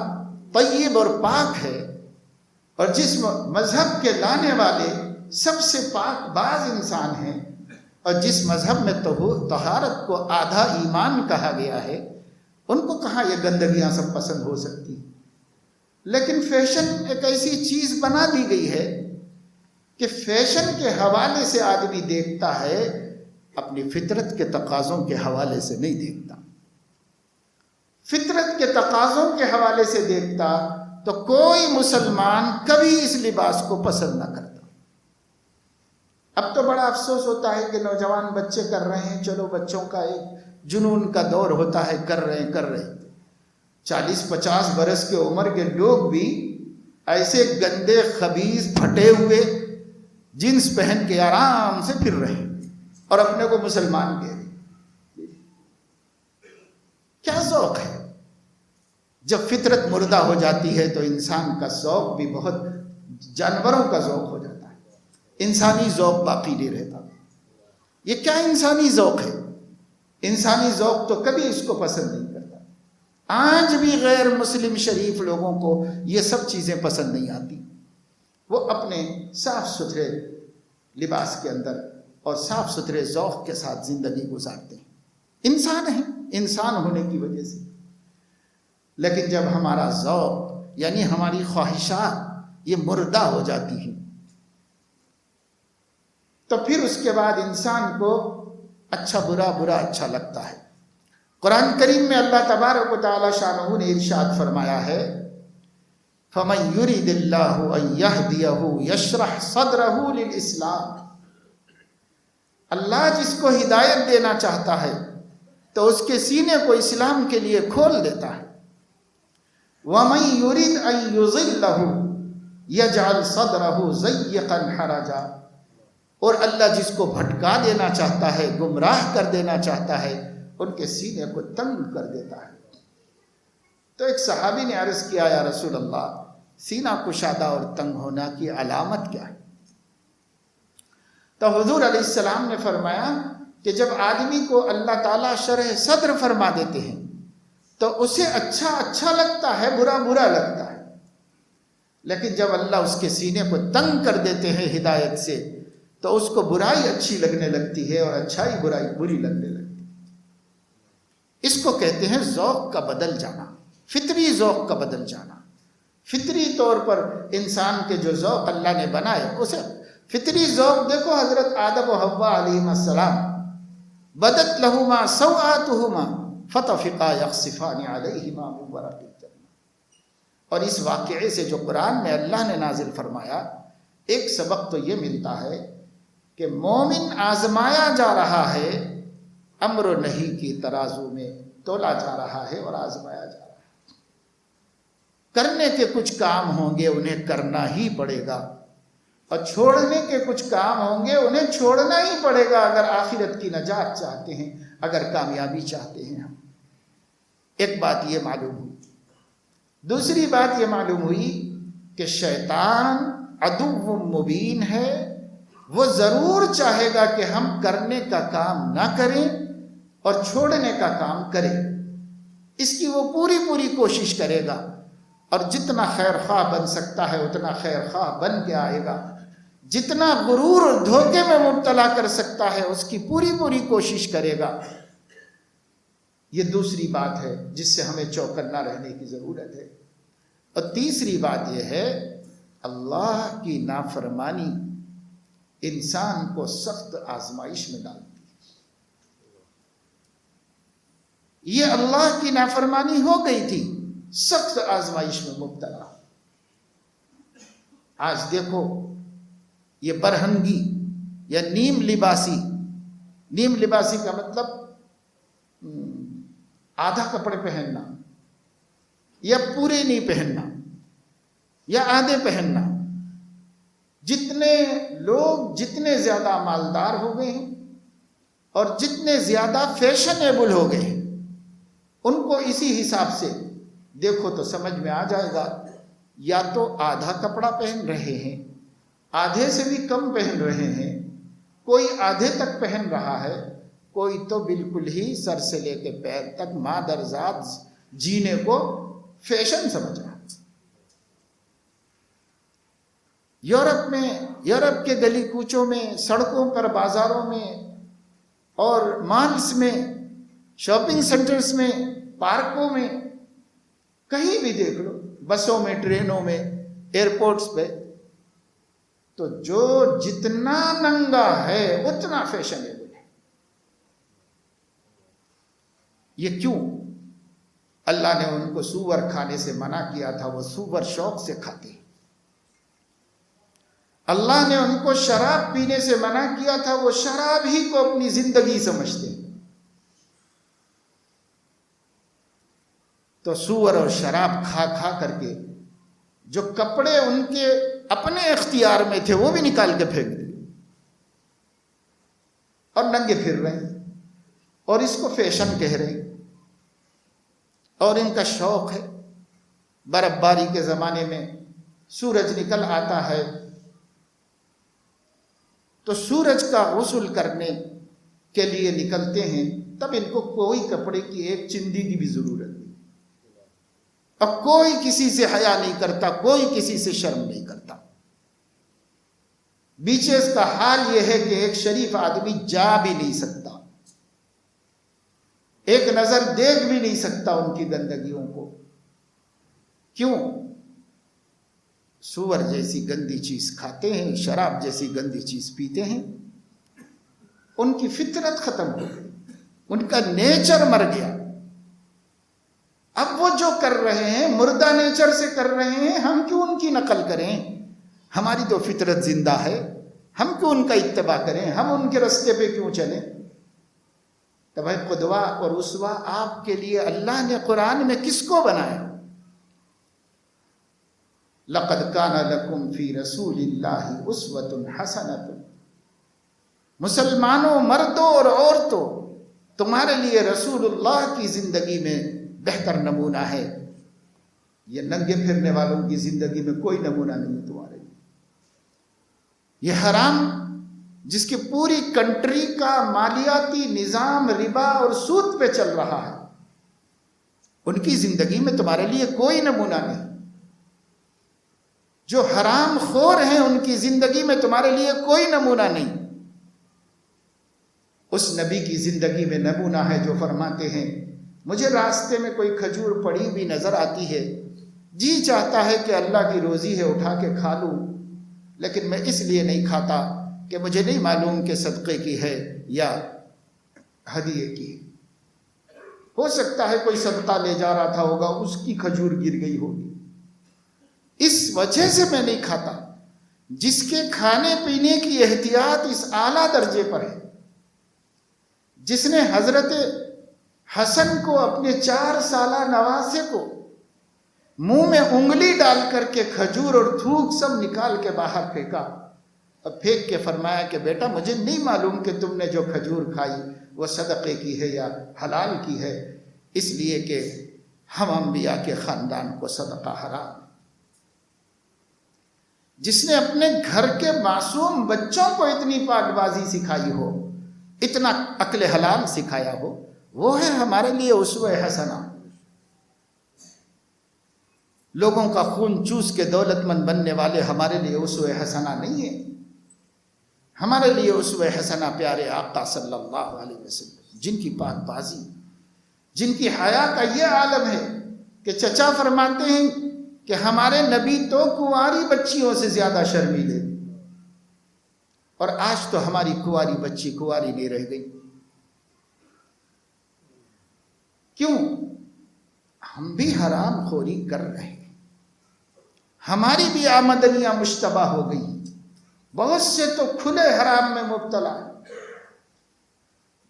طیب اور پاک ہے، اور جس مذہب کے لانے والے سب سے پاک باز انسان ہیں، اور جس مذہب میں طہارت کو آدھا ایمان کہا گیا ہے، ان کو کہاں یہ گندگیاں سب پسند ہو سکتی۔ لیکن فیشن ایک ایسی چیز بنا دی گئی ہے کہ فیشن کے حوالے سے آدمی دیکھتا ہے، اپنی فطرت کے تقاضوں کے حوالے سے نہیں دیکھتا۔ فطرت کے تقاضوں کے حوالے سے دیکھتا تو کوئی مسلمان کبھی اس لباس کو پسند نہ کرتا۔ اب تو بڑا افسوس ہوتا ہے کہ نوجوان بچے کر رہے ہیں، چلو بچوں کا ایک جنون کا دور ہوتا ہے، کر رہے ہیں 40-50 برس کے عمر کے لوگ بھی ایسے گندے خبیث پھٹے ہوئے جینس پہن کے آرام سے پھر رہے ہیں اور اپنے کو مسلمان کہہ رہے ہیں۔ کیا ذوق ہے؟ جب فطرت مردہ ہو جاتی ہے تو انسان کا ذوق بھی بہت جانوروں کا ذوق ہو جاتا ہے، انسانی ذوق باقی نہیں رہتا۔ یہ کیا انسانی ذوق ہے؟ انسانی ذوق تو کبھی اس کو پسند نہیں کرتا۔ آج بھی غیر مسلم شریف لوگوں کو یہ سب چیزیں پسند نہیں آتی، وہ اپنے صاف ستھرے لباس کے اندر اور صاف ستھرے ذوق کے ساتھ زندگی گزارتے ہیں، انسان ہیں، انسان ہونے کی وجہ سے۔ لیکن جب ہمارا ذوق یعنی ہماری خواہشات یہ مردہ ہو جاتی ہیں تو پھر اس کے بعد انسان کو اچھا برا، برا اچھا لگتا ہے۔ قرآن کریم میں اللہ تبارک و تعالی شانہ نے ارشاد فرمایا ہے فَمَن يُرِدِ اللَّهُ أَن يَهْدِيَهُ يَشْرَحْ صَدْرَهُ لِلْإِسْلَامِ، اللہ جس کو ہدایت دینا چاہتا ہے تو اس کے سینے کو اسلام کے لیے کھول دیتا ہے۔ وَمَن يُرِدْ أَن يُضِلَّهُ يَجْعَلْ صَدْرَهُ ضَيِّقًا حَرَجًا، اور اللہ جس کو بھٹکا دینا چاہتا ہے، گمراہ کر دینا چاہتا ہے، ان کے سینے کو تنگ کر دیتا ہے۔ تو ایک صحابی نے عرض کیا یا رسول اللہ، سینہ کشادہ اور تنگ ہونا کی علامت کیا ہے؟ تو حضور علیہ السلام نے فرمایا کہ جب آدمی کو اللہ تعالیٰ شرح صدر فرما دیتے ہیں تو اسے اچھا اچھا لگتا ہے، برا برا لگتا ہے، لیکن جب اللہ اس کے سینے کو تنگ کر دیتے ہیں ہدایت سے تو اس کو برائی اچھی لگنے لگتی ہے اور اچھائی برائی بری لگنے لگتی ہے۔ اس کو کہتے ہیں ذوق کا بدل جانا، فطری ذوق کا بدل جانا۔ فطری طور پر انسان کے جو ذوق اللہ نے بنائے اسے فطری ذوق دیکھو، حضرت آدم و حوا علیہم السلام بدت لہما سوآتہما فطفقا یخصفان علیہما من ورق الجنہ، اور اس واقعے سے جو قرآن میں اللہ نے نازل فرمایا ایک سبق تو یہ ملتا ہے کہ مومن آزمایا جا رہا ہے، امر و نہی کی ترازو میں تولا جا رہا ہے اور آزمایا جا رہا ہے۔ کرنے کے کچھ کام ہوں گے انہیں کرنا ہی پڑے گا، اور چھوڑنے کے کچھ کام ہوں گے انہیں چھوڑنا ہی پڑے گا اگر آخرت کی نجات چاہتے ہیں، اگر کامیابی چاہتے ہیں ہم۔ ایک بات یہ معلوم ہوئی۔ دوسری بات یہ معلوم ہوئی کہ شیطان عدو مبین ہے، وہ ضرور چاہے گا کہ ہم کرنے کا کام نہ کریں اور چھوڑنے کا کام کریں، اس کی وہ پوری پوری کوشش کرے گا، اور جتنا خیر خواہ بن سکتا ہے اتنا خیر خواہ بن کے آئے گا، جتنا غرور اور دھوکے میں مبتلا کر سکتا ہے اس کی پوری پوری کوشش کرے گا۔ یہ دوسری بات ہے جس سے ہمیں چوکنا رہنے کی ضرورت ہے۔ اور تیسری بات یہ ہے اللہ کی نافرمانی انسان کو سخت آزمائش میں ڈالتی ہے۔ یہ اللہ کی نافرمانی ہو گئی تھی، سخت آزمائش میں مبتلا۔ آج دیکھو یہ برہنگی یا نیم لباسی کا مطلب آدھا کپڑے پہننا یا پورے نہیں پہننا یا آدھے پہننا۔ جتنے لوگ جتنے زیادہ مالدار ہو گئے ہیں اور جتنے زیادہ فیشنیبل ہو گئے ہیں ان کو اسی حساب سے دیکھو تو سمجھ میں آ جائے گا، یا تو آدھا کپڑا پہن رہے ہیں، آدھے سے بھی کم پہن رہے ہیں، کوئی آدھے تک پہن رہا ہے، کوئی تو بالکل ہی سر سے لے کے پیر تک مادرزاد جینے کو فیشن سمجھ رہا ہے۔ یورپ کے گلی کوچوں میں، سڑکوں پر، بازاروں میں اور مالز میں، شاپنگ سینٹرز میں، پارکوں میں، کہیں بھی دیکھ لو، بسوں میں، ٹرینوں میں، ایئرپورٹس پہ، تو جو جتنا ننگا ہے اتنا فیشنیبل ہے۔ یہ کیوں؟ اللہ نے ان کو سور کھانے سے منع کیا تھا، وہ سور شوق سے کھاتے ہیں۔ اللہ نے ان کو شراب پینے سے منع کیا تھا، وہ شراب ہی کو اپنی زندگی سمجھتے ہیں۔ تو سور اور شراب کھا کھا کر کے جو کپڑے ان کے اپنے اختیار میں تھے وہ بھی نکال کے پھینک دیے اور ننگے پھر رہے ہیں اور اس کو فیشن کہہ رہے ہیں اور ان کا شوق ہے۔ برف باری کے زمانے میں سورج نکل آتا ہے تو سورج کا غسل کرنے کے لیے نکلتے ہیں، تب ان کو کوئی کپڑے کی ایک چندی کی بھی ضرورت نہیں، اب کوئی کسی سے حیا نہیں کرتا، کوئی کسی سے شرم نہیں کرتا۔ بیچز کا حال یہ ہے کہ ایک شریف آدمی جا بھی نہیں سکتا، ایک نظر دیکھ بھی نہیں سکتا ان کی گندگیوں کو۔ کیوں؟ سور جیسی گندی چیز کھاتے ہیں، شراب جیسی گندی چیز پیتے ہیں، ان کی فطرت ختم ہو گئی، ان کا نیچر مر گیا۔ اب وہ جو کر رہے ہیں مردہ نیچر سے کر رہے ہیں، ہم کیوں ان کی نقل کریں؟ ہماری تو فطرت زندہ ہے، ہم کیوں ان کا اتباع کریں؟ ہم ان کے راستے پہ کیوں چلیں؟ تو بھائی قدوہ اور اسوہ آپ کے لیے اللہ نے قرآن میں کس کو بنایا؟ لَقَدْ كَانَ لَكُمْ فِي رَسُولِ اللَّهِ أُسْوَةٌ حَسَنَةٌ، مسلمانوں، مردوں اور عورتوں، تمہارے لیے رسول اللہ کی زندگی میں بہتر نمونہ ہے۔ یہ ننگے پھرنے والوں کی زندگی میں کوئی نمونہ نہیں ہے تمہارے لیے۔ یہ حرام جس کی پوری کنٹری کا مالیاتی نظام ربا اور سود پہ چل رہا ہے، ان کی زندگی میں تمہارے لیے کوئی نمونہ نہیں۔ جو حرام خور ہیں ان کی زندگی میں تمہارے لیے کوئی نمونہ نہیں۔ اس نبی کی زندگی میں نمونہ ہے جو فرماتے ہیں مجھے راستے میں کوئی کھجور پڑی بھی نظر آتی ہے، جی چاہتا ہے کہ اللہ کی روزی ہے اٹھا کے کھا لوں، لیکن میں اس لیے نہیں کھاتا کہ مجھے نہیں معلوم کہ صدقے کی ہے یا ہدیے کی ہے۔ ہو سکتا ہے کوئی صدقہ لے جا رہا تھا ہوگا، اس کی کھجور گر گئی ہوگی، اس وجہ سے میں نہیں کھاتا۔ جس کے کھانے پینے کی احتیاط اس اعلیٰ درجے پر ہے، جس نے حضرت حسن کو اپنے 4 سالہ نواسے کو منہ میں انگلی ڈال کر کے کھجور اور تھوک سب نکال کے باہر پھینکا، اور پھینک کے فرمایا کہ بیٹا مجھے نہیں معلوم کہ تم نے جو کھجور کھائی وہ صدقے کی ہے یا حلال کی ہے، اس لیے کہ ہم انبیاء کے خاندان کو صدقہ حرام۔ جس نے اپنے گھر کے معصوم بچوں کو اتنی پاک بازی سکھائی ہو، اتنا عقل حلال سکھایا ہو، وہ ہے ہمارے لیے اسوہ حسنہ۔ لوگوں کا خون چوس کے دولت مند بننے والے ہمارے لیے اسوہ حسنہ نہیں ہے۔ ہمارے لیے اسوہ حسنہ پیارے آقا صلی اللہ علیہ وسلم، جن کی پاک بازی، جن کی حیا کا یہ عالم ہے کہ چچا فرماتے ہیں کہ ہمارے نبی تو کنواری بچیوں سے زیادہ شرمیلے، اور آج تو ہماری کنواری بچی کنواری نہیں رہ گئی۔ کیوں؟ ہم بھی حرام خوری کر رہے ہیں، ہماری بھی آمدنیاں مشتبہ ہو گئی، بہت سے تو کھلے حرام میں مبتلا ہیں،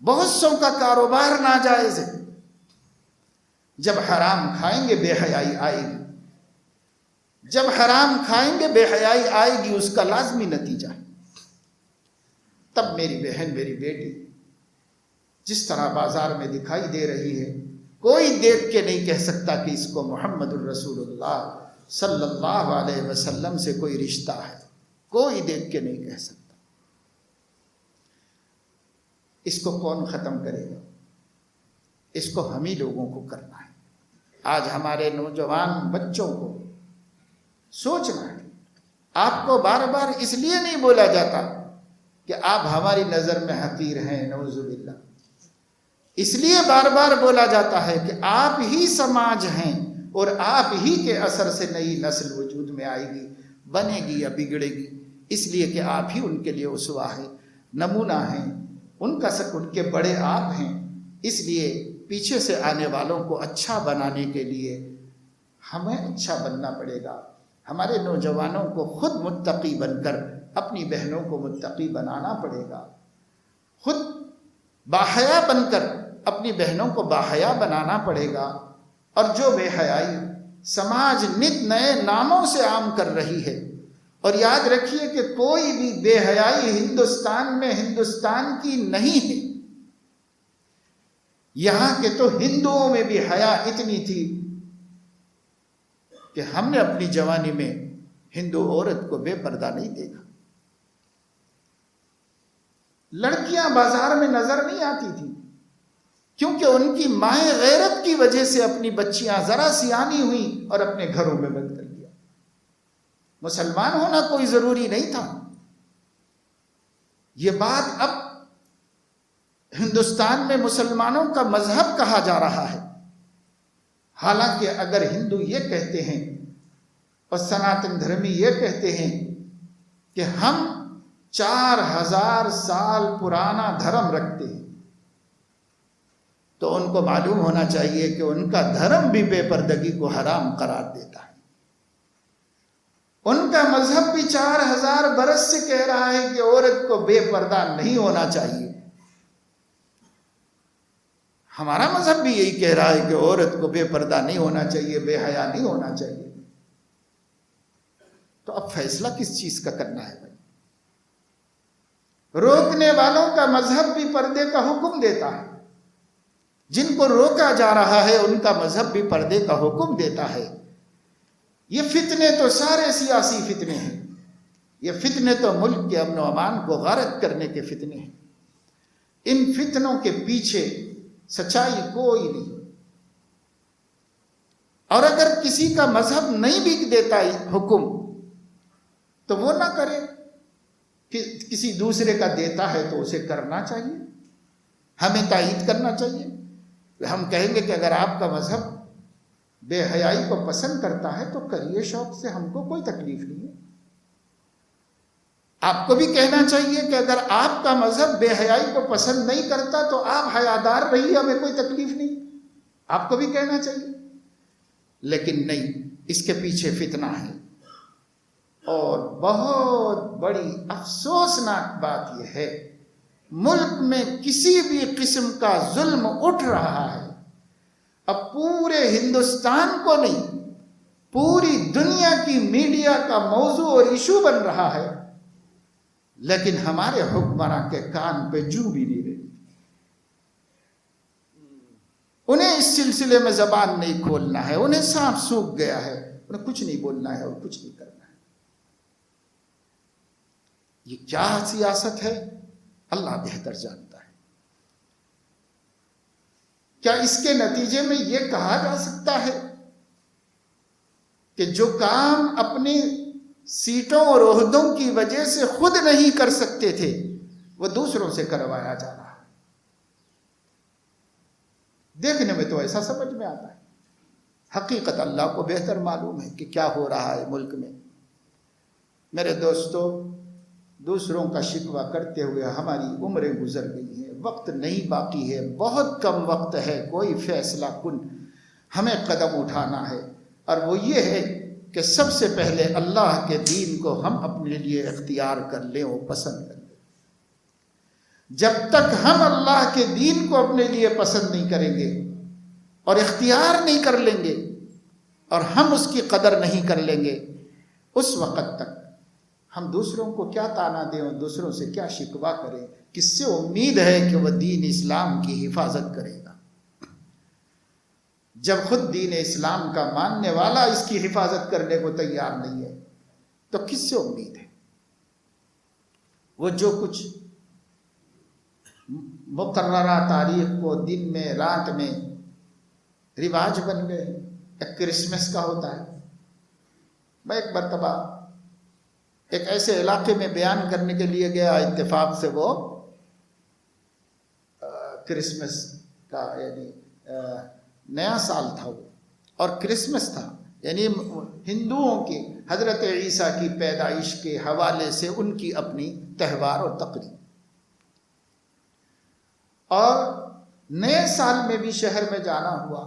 بہت سوں کا کاروبار ناجائز ہے۔ جب حرام کھائیں گے بے حیائی آئے گی، جب حرام کھائیں گے بے حیائی آئے گی، اس کا لازمی نتیجہ ہے۔ تب میری بہن، میری بیٹی، جس طرح بازار میں دکھائی دے رہی ہے، کوئی دیکھ کے نہیں کہہ سکتا کہ اس کو محمد الرسول اللہ صلی اللہ علیہ وسلم سے کوئی رشتہ ہے، کوئی دیکھ کے نہیں کہہ سکتا۔ اس کو کون ختم کرے گا؟ اس کو ہم ہی لوگوں کو کرنا ہے۔ آج ہمارے نوجوان بچوں کو سوچنا ہے۔ آپ کو بار بار اس لیے نہیں بولا جاتا کہ آپ ہماری نظر میں حقیر ہیں، نعوذ باللہ، اس لیے بار بار بولا جاتا ہے کہ آپ ہی سماج ہیں، اور آپ ہی کے اثر سے نئی نسل وجود میں آئے گی، بنے گی یا بگڑے گی، اس لیے کہ آپ ہی ان کے لیے اسوہ ہیں، نمونہ ہیں، ان کے بڑے آپ ہیں۔ اس لیے پیچھے سے آنے والوں کو اچھا بنانے کے لیے ہمیں اچھا بننا پڑے گا۔ ہمارے نوجوانوں کو خود متقی بن کر اپنی بہنوں کو متقی بنانا پڑے گا، خود باحیا بن کر اپنی بہنوں کو باحیا بنانا پڑے گا۔ اور جو بے حیائی سماج نت نئے ناموں سے عام کر رہی ہے، اور یاد رکھیے کہ کوئی بھی بے حیائی ہندوستان میں ہندوستان کی نہیں ہے۔ یہاں کے تو ہندوؤں میں بھی حیا اتنی تھی کہ ہم نے اپنی جوانی میں ہندو عورت کو بے پردہ نہیں دیکھا. لڑکیاں بازار میں نظر نہیں آتی تھی کیونکہ ان کی مائیں غیرت کی وجہ سے اپنی بچیاں ذرا سی آنی ہوئی اور اپنے گھروں میں بند کر دیا. مسلمان ہونا کوئی ضروری نہیں تھا. یہ بات اب ہندوستان میں مسلمانوں کا مذہب کہا جا رہا ہے. حالانکہ اگر ہندو یہ کہتے ہیں اور سناتن دھرمی یہ کہتے ہیں کہ ہم 4000 سال پرانا دھرم رکھتے ہیں، تو ان کو معلوم ہونا چاہیے کہ ان کا دھرم بھی بے پردگی کو حرام قرار دیتا ہے. ان کا مذہب بھی 4000 برس سے کہہ رہا ہے کہ عورت کو بے پردہ نہیں ہونا چاہیے. ہمارا مذہب بھی یہی کہہ رہا ہے کہ عورت کو بے پردہ نہیں ہونا چاہیے، بے حیا نہیں ہونا چاہیے. تو اب فیصلہ کس چیز کا کرنا ہے بھائی؟ روکنے والوں کا مذہب بھی پردے کا حکم دیتا ہے، جن کو روکا جا رہا ہے ان کا مذہب بھی پردے کا حکم دیتا ہے. یہ فتنے تو سارے سیاسی فتنے ہیں. یہ فتنے تو ملک کے امن و امان کو غارت کرنے کے فتنے ہیں. ان فتنوں کے پیچھے سچائی کوئی نہیں. اور اگر کسی کا مذہب نہیں بھی دیتا حکم تو وہ نہ کرے، کسی دوسرے کا دیتا ہے تو اسے کرنا چاہیے، ہمیں تائید کرنا چاہیے. ہم کہیں گے کہ اگر آپ کا مذہب بے حیائی کو پسند کرتا ہے تو کریے شوق سے، ہم کو کوئی تکلیف نہیں ہے. آپ کو بھی کہنا چاہیے کہ اگر آپ کا مذہب بے حیائی کو پسند نہیں کرتا تو آپ حیادار رہیے، ہمیں کوئی تکلیف نہیں، آپ کو بھی کہنا چاہیے. لیکن نہیں، اس کے پیچھے فتنہ ہے. اور بہت بڑی افسوسناک بات یہ ہے، ملک میں کسی بھی قسم کا ظلم اٹھ رہا ہے. اب پورے ہندوستان کو نہیں، پوری دنیا کی میڈیا کا موضوع اور ایشو بن رہا ہے، لیکن ہمارے حکمراں کے کان پہ جو بھی نہیں رہی. انہیں اس سلسلے میں زبان نہیں کھولنا ہے، انہیں سانپ سوکھ گیا ہے، انہیں کچھ نہیں بولنا ہے اور کچھ نہیں کرنا ہے. یہ کیا سیاست ہے اللہ بہتر جانتا ہے. کیا اس کے نتیجے میں یہ کہا جا سکتا ہے کہ جو کام اپنی سیٹوں اور عہدوں کی وجہ سے خود نہیں کر سکتے تھے وہ دوسروں سے کروایا جا رہا ہے؟ دیکھنے میں تو ایسا سمجھ میں آتا ہے، حقیقت اللہ کو بہتر معلوم ہے کہ کیا ہو رہا ہے ملک میں. میرے دوستو، دوسروں کا شکوہ کرتے ہوئے ہماری عمریں گزر گئی ہیں، وقت نہیں باقی ہے، بہت کم وقت ہے. کوئی فیصلہ کن ہمیں قدم اٹھانا ہے، اور وہ یہ ہے کہ سب سے پہلے اللہ کے دین کو ہم اپنے لیے اختیار کر لیں اور پسند کر لیں. جب تک ہم اللہ کے دین کو اپنے لیے پسند نہیں کریں گے اور اختیار نہیں کر لیں گے اور ہم اس کی قدر نہیں کر لیں گے، اس وقت تک ہم دوسروں کو کیا طعنہ دیں اور دوسروں سے کیا شکوہ کریں؟ کس سے امید ہے کہ وہ دین اسلام کی حفاظت کرے گا جب خود دین اسلام کا ماننے والا اس کی حفاظت کرنے کو تیار نہیں ہے؟ تو کس سے امید ہے؟ وہ جو کچھ مقررہ تاریخ کو دن میں رات میں رواج بن گئے. ایک کرسمس کا ہوتا ہے. میں ایک مرتبہ ایک ایسے علاقے میں بیان کرنے کے لیے گیا، اتفاق سے وہ کرسمس کا یعنی نیا سال تھا وہ، اور کرسمس تھا، یعنی ہندوؤں کی حضرت عیسیٰ کی پیدائش کے حوالے سے ان کی اپنی تہوار اور تقریب. اور نئے سال میں بھی شہر میں جانا ہوا.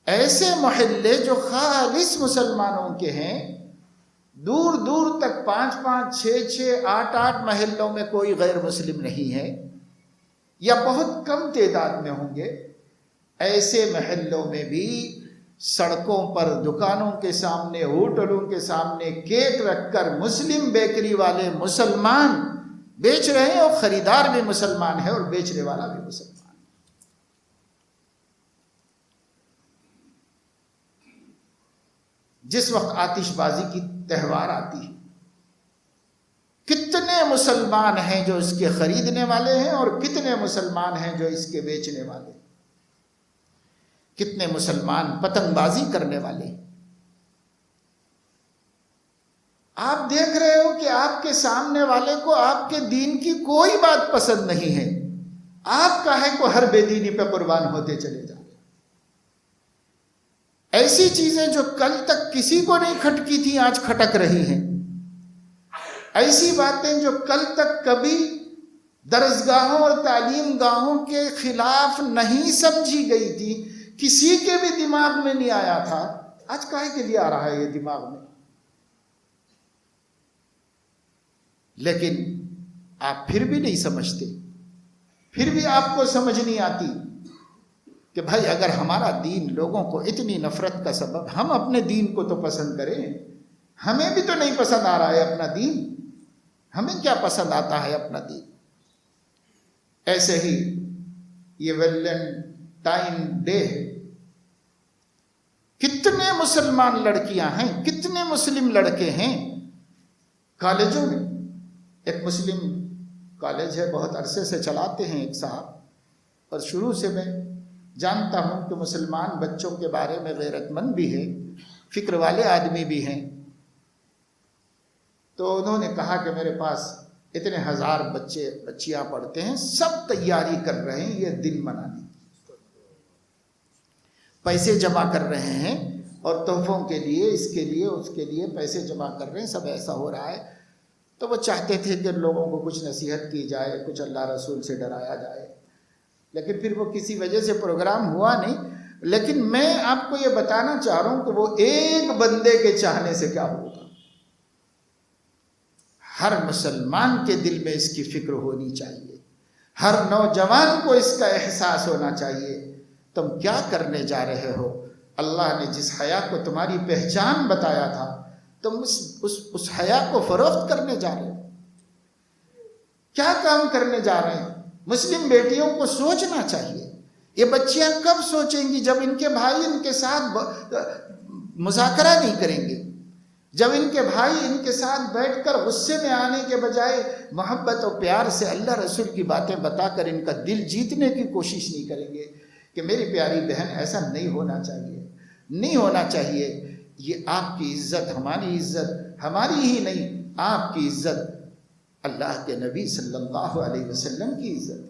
ایسے محلے جو خالص مسلمانوں کے ہیں، دور دور تک 5-5 6-6 8-8 محلوں میں کوئی غیر مسلم نہیں ہے، یا بہت کم تعداد میں ہوں گے. ایسے محلوں میں بھی سڑکوں پر، دکانوں کے سامنے، ہوٹلوں کے سامنے کیک رکھ کر مسلم بیکری والے مسلمان بیچ رہے ہیں، اور خریدار بھی مسلمان ہے اور بیچنے والا بھی مسلمان ہے. جس وقت آتش بازی کی تہوار آتی ہے، کتنے مسلمان ہیں جو اس کے خریدنے والے ہیں اور کتنے مسلمان ہیں جو اس کے بیچنے والے، کتنے مسلمان پتنگ بازی کرنے والے ہیں۔ آپ دیکھ رہے ہو کہ آپ کے سامنے والے کو آپ کے دین کی کوئی بات پسند نہیں ہے، آپ کاہے کو ہر بے دینی پہ قربان ہوتے چلے جا رہے۔ ایسی چیزیں جو کل تک کسی کو نہیں کھٹکی تھی آج کھٹک رہی ہیں، ایسی باتیں جو کل تک کبھی درسگاہوں اور تعلیم گاہوں کے خلاف نہیں سمجھی گئی تھی، کسی کے بھی دماغ میں نہیں آیا تھا، آج کاہے کے لیے آ رہا ہے یہ دماغ میں؟ لیکن آپ پھر بھی نہیں سمجھتے، پھر بھی آپ کو سمجھ نہیں آتی کہ بھائی اگر ہمارا دین لوگوں کو اتنی نفرت کا سبب، ہم اپنے دین کو تو پسند کریں، ہمیں بھی تو نہیں پسند آ رہا ہے اپنا دین، ہمیں کیا پسند آتا ہے اپنا دین۔ ایسے ہی یہ ویلنٹائن ڈے، کتنے مسلمان لڑکیاں ہیں، کتنے مسلم لڑکے ہیں کالجوں میں۔ ایک مسلم کالج ہے، بہت عرصے سے چلاتے ہیں ایک صاحب، اور شروع سے میں جانتا ہوں کہ مسلمان بچوں کے بارے میں غیرت مند بھی ہے، فکر والے آدمی بھی ہیں۔ تو انہوں نے کہا کہ میرے پاس اتنے ہزار بچے بچیاں پڑھتے ہیں، سب تیاری کر رہے ہیں یہ دن منانے کی، پیسے جمع کر رہے ہیں اور تحفوں کے لیے، اس کے لیے اس کے لیے پیسے جمع کر رہے ہیں، سب ایسا ہو رہا ہے۔ تو وہ چاہتے تھے کہ لوگوں کو کچھ نصیحت کی جائے، کچھ اللہ رسول سے ڈرایا جائے، لیکن پھر وہ کسی وجہ سے پروگرام ہوا نہیں۔ لیکن میں آپ کو یہ بتانا چاہ رہا ہوں کہ وہ ایک بندے کے چاہنے سے کیا ہوگا۔ ہر مسلمان کے دل میں اس کی فکر ہونی چاہیے، ہر نوجوان کو اس کا احساس ہونا چاہیے، تم کیا کرنے جا رہے ہو۔ اللہ نے جس حیا کو تمہاری پہچان بتایا تھا، تم اس حیا کو فروخت کرنے جا رہے ہو، کیا کام کرنے جا رہے ہیں۔ مسلم بیٹیوں کو سوچنا چاہیے۔ یہ بچیاں کب سوچیں گی؟ جب ان کے بھائی ان کے ساتھ مذاکرہ نہیں کریں گے، جب ان کے بھائی ان کے ساتھ بیٹھ کر غصے میں آنے کے بجائے محبت اور پیار سے اللہ رسول کی باتیں بتا کر ان کا دل جیتنے کی کوشش نہیں کریں گے کہ میری پیاری بہن ایسا نہیں ہونا چاہیے، نہیں ہونا چاہیے۔ یہ آپ کی عزت، ہماری عزت، ہماری ہی نہیں، آپ کی عزت، اللہ کے نبی صلی اللہ علیہ وسلم کی عزت۔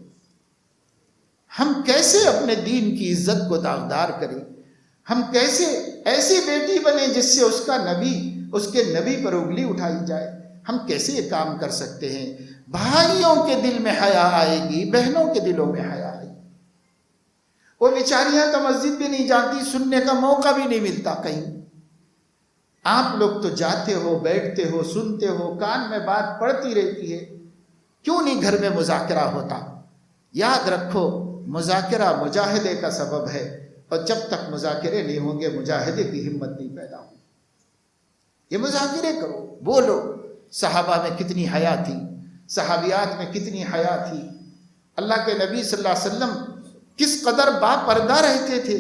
ہم کیسے اپنے دین کی عزت کو داغدار کریں؟ ہم کیسے ایسی بیٹی بنیں جس سے اس کے نبی پر انگلی اٹھائی جائے؟ ہم کیسے یہ کام کر سکتے ہیں؟ بھائیوں کے دل میں حیا آئے گی، بہنوں کے دلوں میں حیا آئے گی۔ وہ بیچاریاں تو مسجد بھی نہیں جاتی، سننے کا موقع بھی نہیں ملتا کہیں۔ آپ لوگ تو جاتے ہو، بیٹھتے ہو، سنتے ہو، کان میں بات پڑتی رہتی ہے، کیوں نہیں گھر میں مذاکرہ ہوتا؟ یاد رکھو، مذاکرہ مجاہدے کا سبب ہے، اور جب تک مذاکرے نہیں ہوں گے مجاہدے کی ہمت نہیں پیدا ہوگی۔ یہ مذاکرے کرو، بولو۔ صحابہ میں کتنی حیا تھی، صحابیات میں کتنی حیا تھی۔ اللہ کے نبی صلی اللہ علیہ وسلم کس قدر با پردہ رہتے تھے۔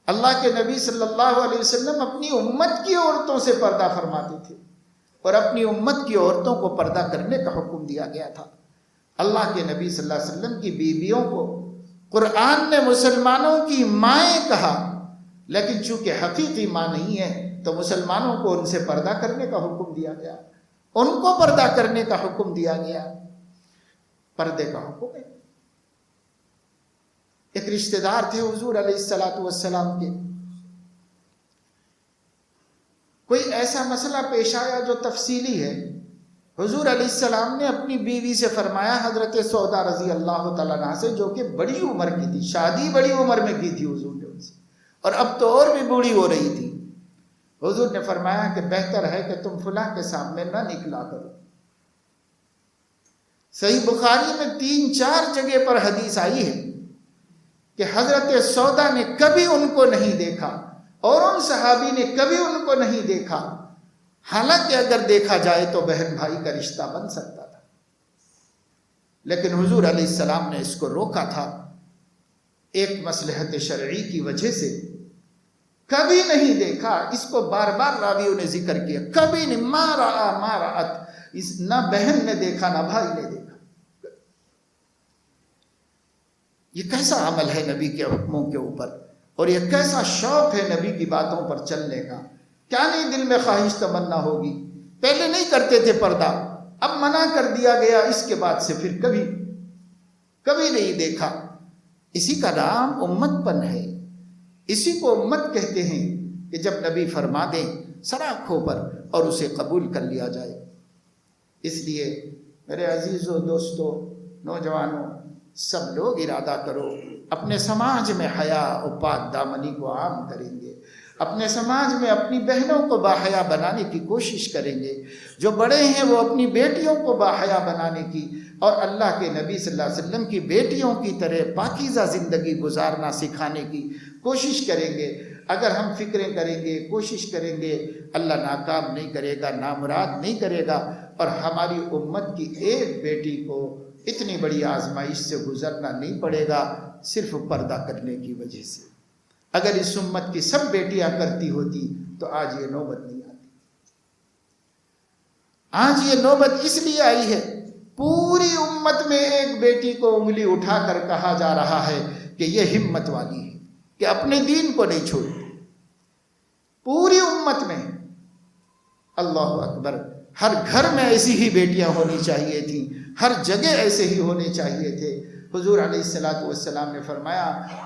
اللہ کے نبی صلی اللہ علیہ وسلم اپنی امت کی عورتوں سے پردہ فرماتے تھے، اور اپنی امت کی عورتوں کو پردہ کرنے کا حکم دیا گیا تھا۔ اللہ کے نبی صلی اللہ علیہ وسلم کی بیویوں کو قرآن نے مسلمانوں کی مائیں کہا، لیکن چونکہ حقیقی ماں نہیں ہے تو مسلمانوں کو ان سے پردہ کرنے کا حکم دیا گیا، ان کو پردہ کرنے کا حکم دیا گیا۔ پردے کا حکم ہے۔ ایک رشتہ دار تھے حضور علیہ السلام کے، کوئی ایسا مسئلہ پیش آیا جو تفصیلی ہے۔ حضور علیہ السلام نے اپنی بیوی سے فرمایا، حضرت سودا رضی اللہ تعالیٰ عنہ سے، جو کہ بڑی عمر کی تھی، شادی بڑی عمر میں کی تھی حضور نے ان سے، اور اب تو اور بھی بوڑھی ہو رہی تھی۔ حضور نے فرمایا کہ بہتر ہے کہ تم فلاں کے سامنے نہ نکلا کرو۔ صحیح بخاری میں 3-4 جگہ پر حدیث آئی ہے کہ حضرت سودا نے کبھی ان کو نہیں دیکھا، اور ان صحابی نے کبھی ان کو نہیں دیکھا، حالانکہ اگر دیکھا جائے تو بہن بھائی کا رشتہ بن سکتا تھا، لیکن حضور علیہ السلام نے اس کو روکا تھا، ایک مصلحت شرعی کی وجہ سے۔ کبھی نہیں دیکھا. اس کو بار بار راویوں نے ذکر کیا. کبھی نہیں. ما رأت، نہ بہن نے دیکھا نہ بھائی نے دیکھا. یہ کیسا عمل ہے نبی کے حکموں کے اوپر، اور یہ کیسا شوق ہے نبی کی باتوں پر چلنے کا. کیا نہیں دل میں خواہش تمنا ہوگی. پہلے نہیں کرتے تھے پردہ، اب منع کر دیا گیا، اس کے بعد سے پھر کبھی نہیں دیکھا. اسی کا نام امت پن ہے. اسی کو امت کہتے ہیں کہ جب نبی فرما دیں سراخوں پر اور اسے قبول کر لیا جائے. اس لیے میرے عزیزوں، دوستوں، نوجوانوں، سب لوگ ارادہ کرو اپنے سماج میں حیا و پاک دامنی کو عام کریں گے. اپنے سماج میں اپنی بہنوں کو باحیا بنانے کی کوشش کریں گے. جو بڑے ہیں وہ اپنی بیٹیوں کو باحیا بنانے کی اور اللہ کے نبی صلی اللہ علیہ وسلم کی بیٹیوں کی طرح پاکیزہ زندگی گزارنا سکھانے کی کوشش کریں گے. اگر ہم فکریں کریں گے، کوشش کریں گے، اللہ ناکام نہیں کرے گا، نامراد نہیں کرے گا. اور ہماری امت کی ایک بیٹی کو اتنی بڑی آزمائش سے گزرنا نہیں پڑے گا صرف پردہ کرنے کی وجہ سے. اگر اس امت کی سب بیٹیاں کرتی ہوتی تو آج یہ نوبت نہیں آتی. آج یہ نوبت اس لیے آئی ہے، پوری امت میں ایک بیٹی کو انگلی اٹھا کر کہا جا رہا ہے کہ یہ ہمت والی ہے کہ اپنے دین کو نہیں چھوڑتی. پوری امت میں. اللہ اکبر. ہر گھر میں ایسی ہی بیٹیاں ہونی چاہیے تھیں، ہر جگہ ایسے ہی ہونے چاہیے تھے. حضور علیہ السلام نے فرمایا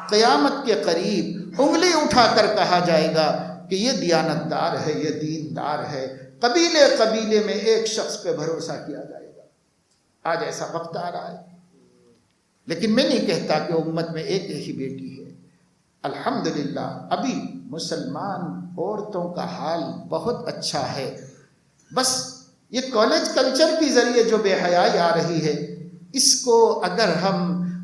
قیامت کے قریب انگلی اٹھا کر کہا جائے گا کہ یہ دیانتدار ہے، یہ دیندار ہے. قبیلے قبیلے میں ایک شخص پہ بھروسہ کیا جائے گا. آج ایسا وقت آ رہا ہے. لیکن میں نہیں کہتا کہ امت میں ایک ہی بیٹی ہے. الحمدللہ ابھی مسلمان عورتوں کا حال بہت اچھا ہے. بس یہ کالج کلچر کے ذریعے جو بے حیائی آ رہی ہے، اس کو اگر ہم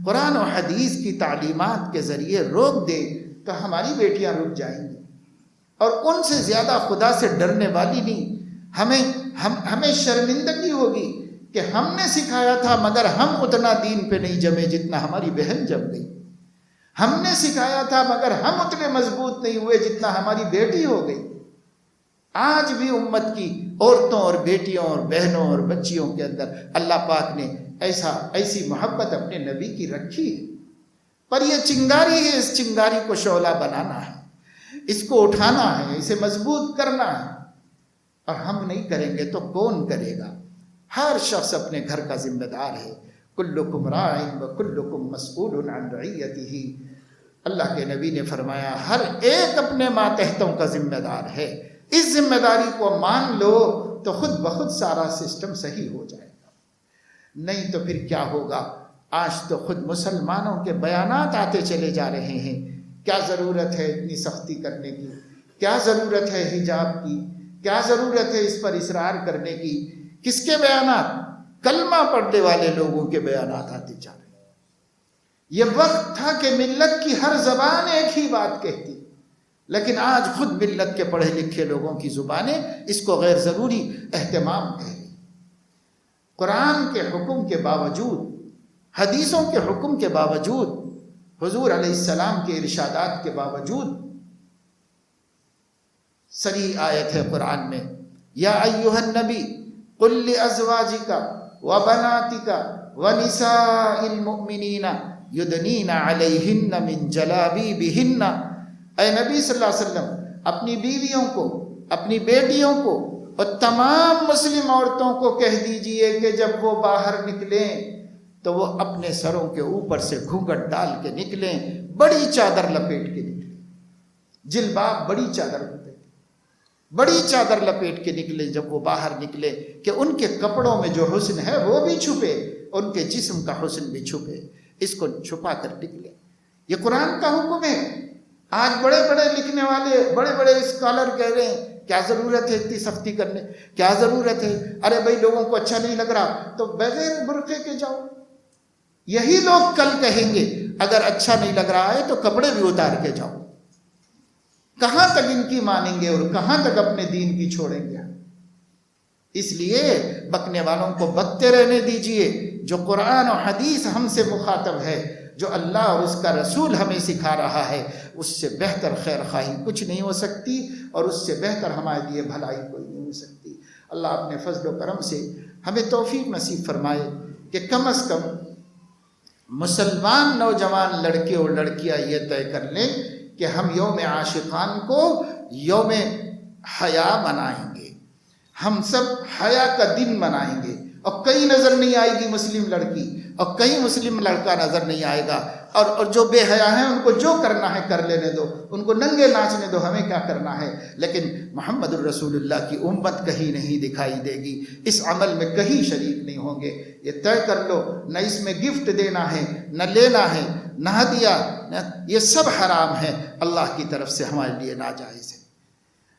قرآن و حدیث کی تعلیمات کے ذریعے روک دیں تو ہماری بیٹیاں رک جائیں گی. اور ان سے زیادہ خدا سے ڈرنے والی نہیں. ہمیں شرمندگی ہوگی کہ ہم نے سکھایا تھا مگر ہم اتنا دین پہ نہیں جمے جتنا ہماری بہن جم گئی. ہم نے سکھایا تھا مگر ہم اتنے مضبوط نہیں ہوئے جتنا ہماری بیٹی ہو گئی. آج بھی امت کی عورتوں اور بیٹیوں اور بہنوں اور بچیوں کے اندر اللہ پاک نے ایسی محبت اپنے نبی کی رکھی ہے. پر یہ چنگاری ہے، اس چنگاری کو شعلہ بنانا ہے، اس کو اٹھانا ہے، اسے مضبوط کرنا ہے. اور ہم نہیں کریں گے تو کون کرے گا؟ ہر شخص اپنے گھر کا ذمہ دار ہے. کلکم راع وکلکم مسئول عن رعیتہ. اللہ کے نبی نے فرمایا ہر ایک اپنے ماتحتوں کا ذمہ دار ہے. اس ذمہ داری کو مان لو تو خود بخود سارا سسٹم صحیح ہو جائے گا. نہیں تو پھر کیا ہوگا؟ آج تو خود مسلمانوں کے بیانات آتے چلے جا رہے ہیں. کیا ضرورت ہے اتنی سختی کرنے کی؟ کیا ضرورت ہے حجاب کی؟ کیا ضرورت ہے اس پر اصرار کرنے کی؟ کس کے بیانات؟ کلمہ پڑھنے والے لوگوں کے بیانات آتے جا رہے ہیں. یہ وقت تھا کہ ملت کی ہر زبان ایک ہی بات کہتی، لیکن آج خود ملت کے پڑھے لکھے لوگوں کی زبانیں اس کو غیر ضروری اہتمام کہہ رہی. قرآن کے حکم کے باوجود، حدیثوں کے حکم کے باوجود، حضور علیہ السلام کے ارشادات کے باوجود، صریح آیت ہے قرآن میں، یا ایھا النبی قل لازواجک وبناتک ونساء المؤمنین یدنین علیہن من جلابیبہن. اے نبی صلی اللہ علیہ وسلم اپنی بیویوں کو، اپنی بیٹیوں کو اور تمام مسلم عورتوں کو کہہ دیجئے کہ جب وہ باہر نکلیں تو وہ اپنے سروں کے اوپر سے گھونگھٹ ڈال کے نکلیں، بڑی چادر لپیٹ کے نکلیں. جلباب بڑی چادر ہوتے، بڑی چادر لپیٹ کے نکلیں جب وہ باہر نکلے کہ ان کے کپڑوں میں جو حسن ہے وہ بھی چھپے، ان کے جسم کا حسن بھی چھپے. اس کو چھپا کر نکلے. یہ قرآن کا حکم ہے. آج بڑے بڑے لکھنے والے، بڑے بڑے اسکالر کہہ رہے ہیں کیا ضرورت ہے اتنی سختی کرنے، کیا ضرورت ہے، ارے بھائی لوگوں کو اچھا نہیں لگ رہا تو بغیر برقعے کے جاؤ. یہی لوگ کل کہیں گے اگر اچھا نہیں لگ رہا ہے تو کپڑے بھی اتار کے جاؤ. کہاں تک ان کی مانیں گے اور کہاں تک اپنے دین کی چھوڑیں گے؟ اس لیے بکنے والوں کو بکتے رہنے دیجئے. جو قرآن و حدیث ہم سے مخاطب ہے جو اللہ اور اس کا رسول ہمیں سکھا رہا ہے، اس سے بہتر خیر خواہی کچھ نہیں ہو سکتی، اور اس سے بہتر ہمارے لیے بھلائی کوئی نہیں ہو سکتی۔ اللہ اپنے فضل و کرم سے ہمیں توفیق نصیب فرمائے کہ کم از کم مسلمان نوجوان لڑکے اور لڑکیاں یہ طے کر لیں کہ ہم یوم عاشقان کو یوم حیا منائیں گے، ہم سب حیا کا دن منائیں گے، اور کہیں نظر نہیں آئے گی مسلم لڑکی اور کہیں مسلم لڑکا نظر نہیں آئے گا، اور جو بے حیا ہیں ان کو جو کرنا ہے کر لینے دو، ان کو ننگے ناچنے دو، ہمیں کیا کرنا ہے، لیکن محمد الرسول اللہ کی امت کہیں نہیں دکھائی دے گی، اس عمل میں کہیں شریک نہیں ہوں گے۔ یہ طے کر لو، نہ اس میں گفٹ دینا ہے، نہ لینا ہے، نہ ہدیہ، یہ سب حرام ہے، اللہ کی طرف سے ہمارے لیے ناجائز ہے۔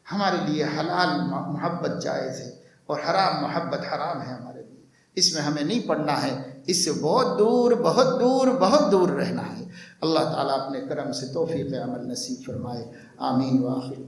ہمارے لیے حلال محبت جائز ہے اور حرام محبت حرام ہے ہمارے لیے، اس میں ہمیں نہیں پڑنا ہے، اس سے بہت دور بہت دور بہت دور رہنا ہے۔ اللہ تعالیٰ اپنے کرم سے توفیق عمل نصیب فرمائے، آمین وآخر۔